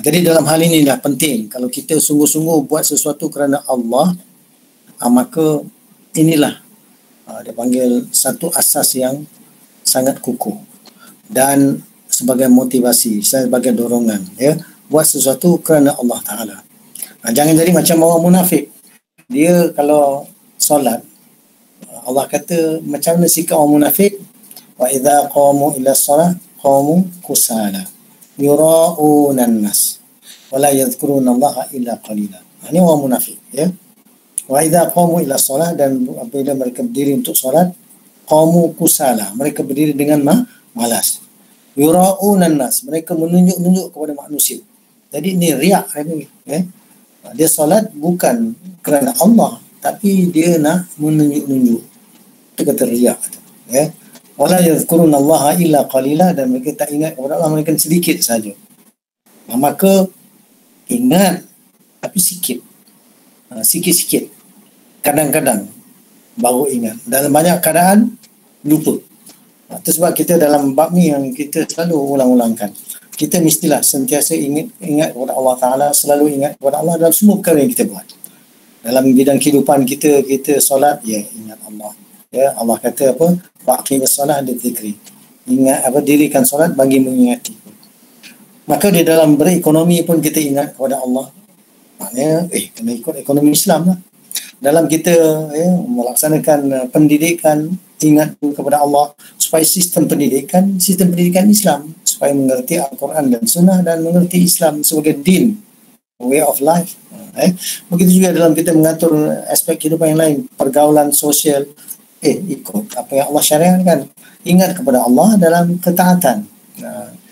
Jadi dalam hal ini dah penting, kalau kita sungguh-sungguh buat sesuatu kerana Allah, maka inilah dia panggil satu asas yang sangat kukuh dan sebagai motivasi, sebagai dorongan, ya, buat sesuatu kerana Allah Ta'ala. Jangan jadi macam orang munafik. Dia kalau solat, Allah kata macam mana sikap orang munafik, wa idza qamu ila shalah qamu kusala yura'una an-nas wa la yadhkuruna Allah illa qalila. Ini orang munafik, ya. Wa idza qamu ila shalah, dan apabila mereka berdiri untuk solat, qamu kusala, mereka berdiri dengan malas. Yura'una an-nas, mereka menunjuk-nunjuk kepada manusia. Jadi ini riak, ya. Dia solat bukan kerana Allah, tapi dia nak menunjuk-nunjuk. Itu kata riak, ya. Wala yadhkuruna Allah illa qalila, dan mereka tak ingat kepada Allah melainkan sedikit saja. Maka ingat tapi sikit. Sikit-sikit. Kadang-kadang baru ingat. Dalam banyak keadaan lupa. Itu sebab kita dalam bab ni yang kita selalu ulang-ulangkan. Kita mestilah sentiasa ingat kepada Allah Ta'ala, selalu ingat kepada Allah dalam semua perkara yang kita buat. Dalam bidang kehidupan kita solat, ya, ingat Allah. Ya, Allah kata apa? Waqimus solat lidzikri. Ingat apa? Dirikan solat bagi mengingati. Maka di dalam berekonomi pun kita ingat kepada Allah. Maknanya, kena ikut ekonomi Islam lah. Dalam kita, ya, melaksanakan pendidikan, ingat kepada Allah supaya sistem pendidikan Islam, supaya mengerti Al-Quran dan Sunnah dan mengerti Islam sebagai din, way of life. Begitu juga dalam kita mengatur aspek kehidupan yang lain, pergaulan sosial, ikut apa yang Allah syariatkan. Ingat kepada Allah dalam ketaatan.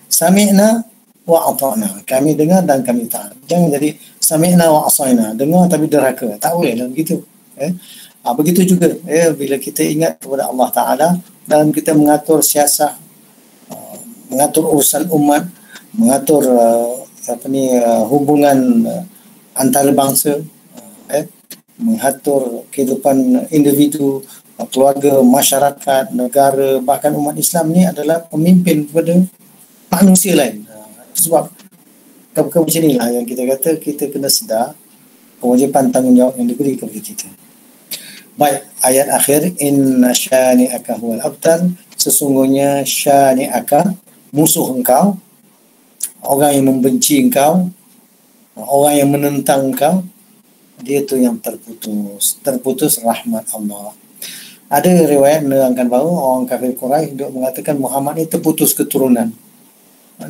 Sami'na wa ata'na, kami dengar dan kami taat. Jangan jadi sami'na wa asayna, dengar tapi derhaka. Tak boleh dalam begitu. Begitu juga, bila kita ingat kepada Allah Ta'ala dalam kita mengatur siasat, mengatur urusan umat, mengatur hubungan antarabangsa, mengatur kehidupan individu, keluarga, masyarakat, negara, bahkan umat Islam ni adalah pemimpin kepada manusia lain. Sebab perkara macam inilah yang kita kata kita kena sedar kewajipan tanggungjawab yang diberi kepada kita. Baik, ayat akhir, inna syani'aka huwal abtar, sesungguhnya syani'aka, musuh engkau, orang yang membenci engkau, orang yang menentang engkau, dia tu yang terputus rahmat Allah. Ada riwayat menerangkan bahawa orang kafir Quraisy duk mengatakan Muhammad ni terputus keturunan.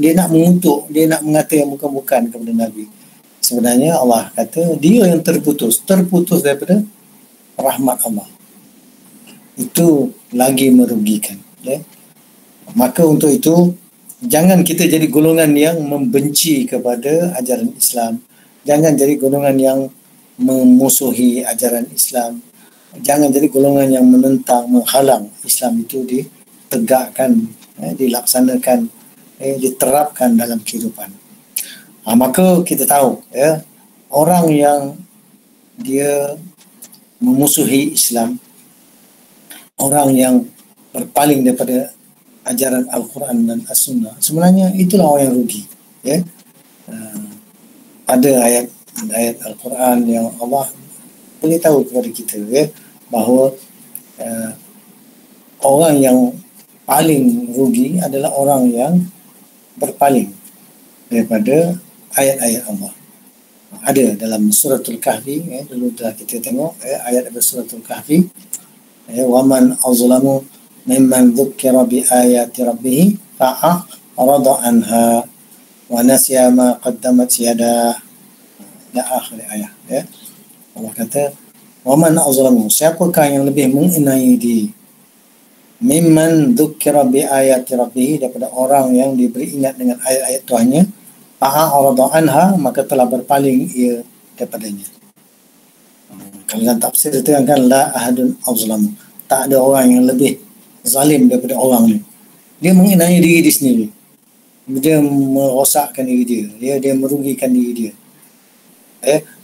Dia nak mengutuk, dia nak mengata yang bukan-bukan kepada Nabi. Sebenarnya Allah kata dia yang terputus daripada rahmat Allah. Itu lagi merugikan, ya? Maka untuk itu jangan kita jadi golongan yang membenci kepada ajaran Islam. Jangan jadi golongan yang memusuhi ajaran Islam. Jangan jadi golongan yang menentang, menghalang Islam itu ditegakkan, dilaksanakan, diterapkan dalam kehidupan. Maka kita tahu, ya, orang yang dia memusuhi Islam, orang yang berpaling daripada ajaran Al-Quran dan As-Sunnah, sebenarnya itulah orang yang rugi, ya. Ada ayat Al-Quran yang Allah beritahu kepada kita, ya, bahawa orang yang paling rugi adalah orang yang berpaling daripada ayat-ayat Allah. Ada dalam suratul Kahfi, dulu dah kita tengok, ayat dari suratul Kahfi, wa man azlamu mimman dzukira bi ayati rabbih fa'arada anha wa nasiya ma qaddamat yadah, ila akhir ayat, ya. Allah kata wa man azlamu, siapakah yang lebih mengenai mimman dzukira bi ayati rabbih, daripada orang yang diberi ingat dengan ayat-ayat Tuhannya, fa'arada anha, maka telah berpaling ia daripadanya. Kalau dalam tafsir itu kan la ahadun azlam, tak ada orang yang lebih zalim daripada orang ni. Dia mengenai diri dia sendiri, dia merosakkan diri dia, dia merugikan diri dia,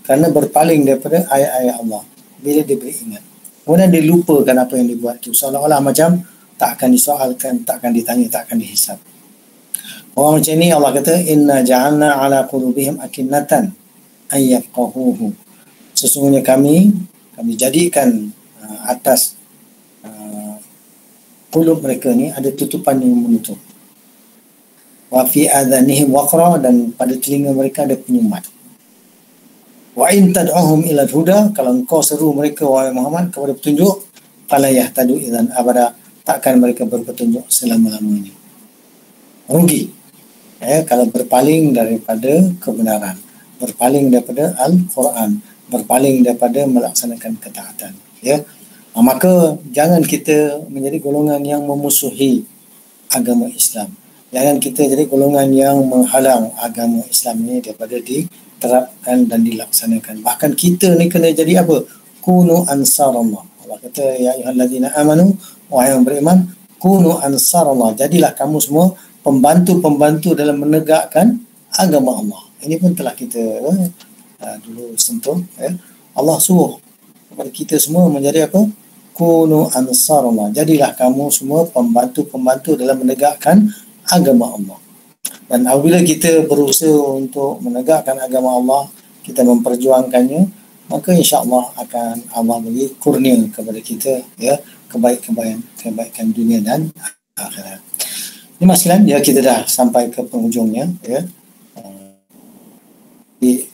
kerana berpaling daripada ayat-ayat Allah bila dia beringat. Kemudian dia lupakan apa yang dibuat itu, seolah-olah macam tak akan disoalkan, tak akan ditanya, tak akan dihisab. Orang macam ni Allah kata inna ja'alna ala qulubihim akinnatan ay yafqahuhu, sesungguhnya kami jadikan atas qulub mereka ni ada tutupan yang menutup, wa fi adhanihim waqra, dan pada telinga mereka ada penyumat. Wa in tad'uhum ila al-huda, kalau engkau seru mereka wahai Muhammad kepada petunjuk, fala yahtadu idzan abada, takkan mereka berpetunjuk selama-lamanya. Rugi kalau berpaling daripada kebenaran, berpaling daripada Al-Quran, berpaling daripada melaksanakan ketaatan, maka jangan kita menjadi golongan yang memusuhi agama Islam. Jangan kita jadi golongan yang menghalang agama Islam ini daripada diterapkan dan dilaksanakan. Bahkan kita ni kena jadi apa? Kunu ansarallah. Allah kata, ya ayyuhallazina amanu, wahai yang beriman, kunu ansarallah, jadilah kamu semua pembantu-pembantu dalam menegakkan agama Allah. Ini pun telah kita dulu sentuh. Allah suruh kepada kita semua menjadi apa? Kunu ansarallah, jadilah kamu semua pembantu-pembantu dalam menegakkan agama Allah. Dan apabila kita berusaha untuk menegakkan agama Allah, kita memperjuangkannya, maka insya-Allah akan Allah bagi kurnia kepada kita, kebaikan dunia dan akhirat. Ini masalah kita dah sampai ke penghujungnya, di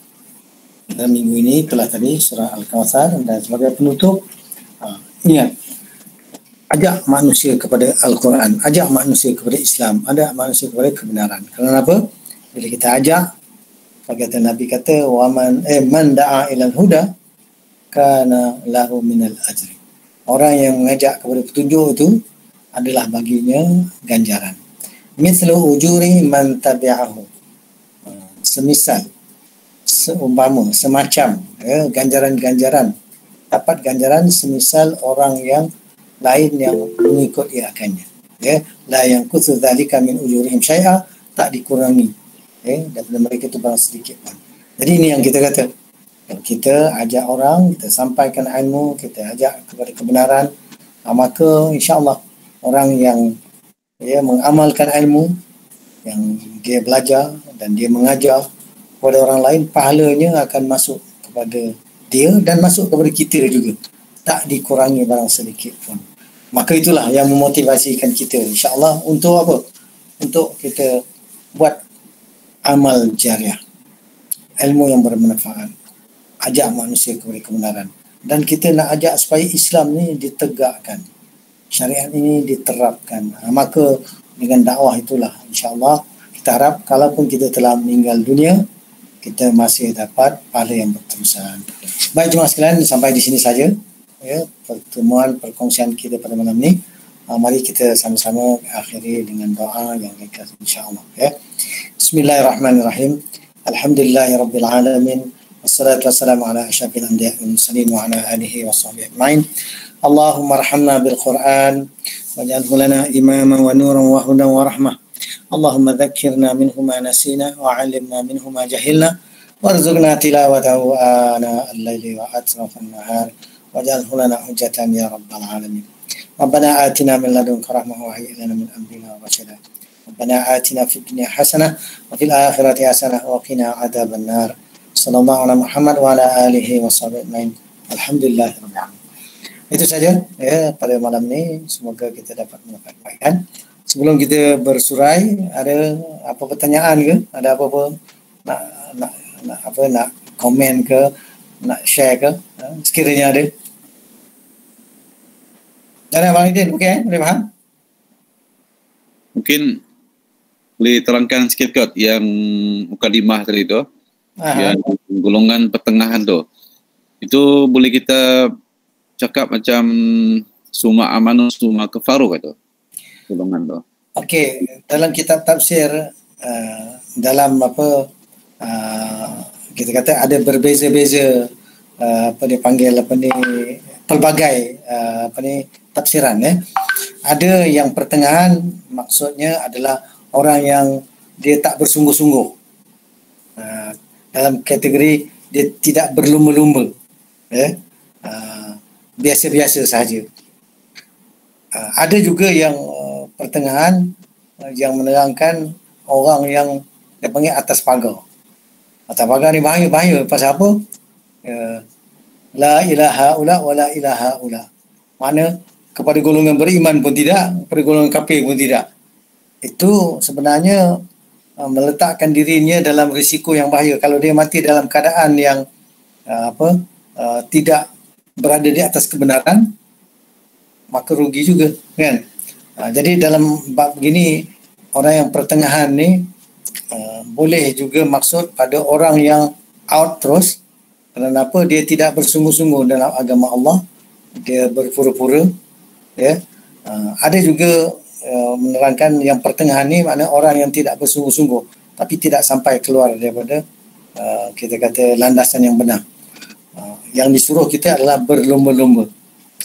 dalam minggu ini telah tadi surah Al-Kawthar, dan sebagai penutup ingat, ajak manusia kepada Al-Quran, ajak manusia kepada Islam, ajak manusia kepada kebenaran. Kenapa? Bila kita ajak, kata Nabi kata, man da'a ilal huda kana lahu minal ajri. Orang yang mengajak kepada petunjuk itu adalah baginya ganjaran. Mithlu ujuri man tabi'ahu. Semisal, seumpama, semacam ganjaran-ganjaran, dapat ganjaran semisal orang yang lain yang mengikut ia akannya. La yang kuthu dhalika min ujurihim syai'a, tak dikurangi daripada mereka itu barang sedikit pun. Jadi ini yang kita kata, kalau kita ajak orang, kita sampaikan ilmu, kita ajak kepada kebenaran, maka insya-Allah orang yang mengamalkan ilmu, yang dia belajar dan dia mengajar kepada orang lain, pahalanya akan masuk kepada dia dan masuk kepada kita juga, tak dikurangi barang sedikit pun. Maka itulah yang memotivasikan kita insya-Allah untuk apa? Untuk kita buat amal jariah, ilmu yang bermanfaat, ajak manusia kepada kebenaran, dan kita nak ajak supaya Islam ni ditegakkan, syariat ini diterapkan. Maka dengan dakwah itulah insya-Allah kita harap kalaupun kita telah meninggal dunia, kita masih dapat pahala yang berterusan. Baik jemaah sekalian, sampai di sini saja pertemuan perkongsian kita pada malam ni. Mari kita sama-sama akhiri dengan doa yang ringkas insya-Allah. Bismillahirrahmanirrahim. Alhamdulillahirabbil alamin. Wassalatu wassalamu ala asyrafil anbiya'i wal mursalin wa ala alihi washabbihi ajmain. Allahumma arhamna bil Qur'an waj'alhu lana imaman wa nuran wa hudan wa rahmah. Allahumma dhakkirna minhu ma nasina wa 'allimna minhu ma jahilna warzuqna tilawatahu ana al-laili wa atrafan nahar waj'alhu lana hujjatan ya rabbal alamin. Rabbana atina min ladunka rahmah wa hayyi lana min amrina rashada. Rabbana atina fid dunya hasanah wa fil akhirati hasanah wa qina adzaban nar. Sallallahu ala Muhammad wa ala alihi wa sahbihi ajmain. Alhamdulillahirabbil alamin. Itu saja pada malam ni, semoga kita dapat mendapat kebaikan. Sebelum kita bersurai, ada apa pertanyaan ke? Ada apa-apa nak komen ke, nak share ke? Sekiranya ada. Ada Bang Idin, okey, boleh faham? Mungkin boleh terangkan sikit kot yang mukadimah tadi tu. Yang golongan pertengahan tu. Itu boleh kita cakap macam summa amanu summa kafaru kata. Golongan tu. Okey, dalam kitab tafsir dalam apa kita kata ada berbeza-beza apa dipanggil apa ni pelbagai apa ni tafsiran Ada yang pertengahan maksudnya adalah orang yang dia tak bersungguh-sungguh. Dalam kategori dia tidak berlumba-lumba. Biasa-biasa sahaja. Ada juga yang pertengahan yang menerangkan orang yang dia panggil atas pagar. Atas pagar ni bahaya. Pasal apa? La ilaha ula wa la ilaha ula. Mana kepada golongan beriman pun tidak, kepada golongan kafir pun tidak. Itu sebenarnya meletakkan dirinya dalam risiko yang bahaya. Kalau dia mati dalam keadaan yang tidak berada di atas kebenaran, maka rugi juga, kan? Jadi dalam bab begini, orang yang pertengahan ni boleh juga maksud pada orang yang out terus. Kenapa? Dia tidak bersungguh-sungguh dalam agama Allah, dia berpura-pura. Ada juga menerangkan yang pertengahan ni makna orang yang tidak bersungguh-sungguh tapi tidak sampai keluar daripada kita kata landasan yang benar. Yang disuruh kita adalah berlumba-lumba.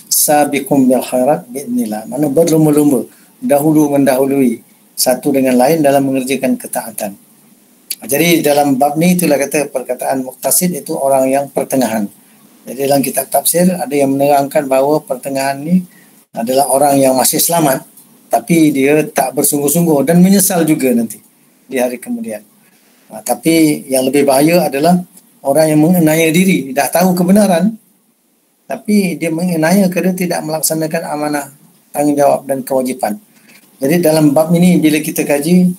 Sabiqum bil khairat bi'nillah. Mana berlumba-lumba, mendahului satu dengan lain dalam mengerjakan ketaatan. Jadi dalam bab ni itulah kata perkataan muqtasid itu orang yang pertengahan. Jadi dalam kitab tafsir ada yang menerangkan bahawa pertengahan ni adalah orang yang masih selamat tapi dia tak bersungguh-sungguh dan menyesal juga nanti di hari kemudian. Tapi yang lebih bahaya adalah orang yang mengenaya diri, dah tahu kebenaran tapi dia mengenaya kerana tidak melaksanakan amanah, tanggungjawab dan kewajipan. Jadi dalam bab ini bila kita kaji,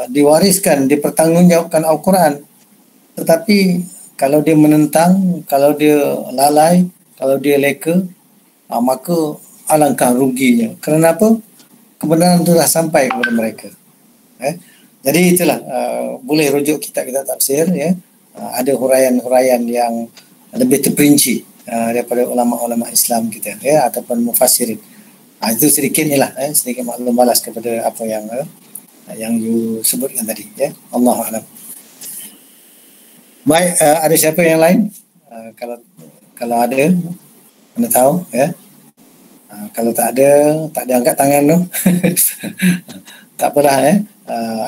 diwariskan, dipertanggungjawabkan Al-Quran, tetapi kalau dia menentang, kalau dia lalai, kalau dia leka, maka alangkah ruginya. Kerana apa? Kebenaran itu dah sampai kepada mereka. Jadi itulah, boleh rujuk kitab-kitab tafsir, ada huraian-huraian yang lebih terperinci daripada ulama-ulama Islam kita, ataupun mufassirin. Itu sedikit ni lah, sedikit maklum balas kepada apa yang you sebutkan tadi. Allahu a'lam. Baik, ada siapa yang lain? Kalau ada, anda tahu, kalau tak ada angkat tangan tu. Tak apalah,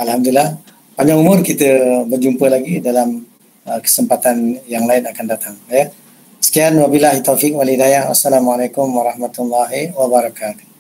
alhamdulillah. Panjang umur, kita berjumpa lagi dalam kesempatan yang lain akan datang. Sekian, wabillahi taufiq wal hidayah. Assalamualaikum warahmatullahi wabarakatuh.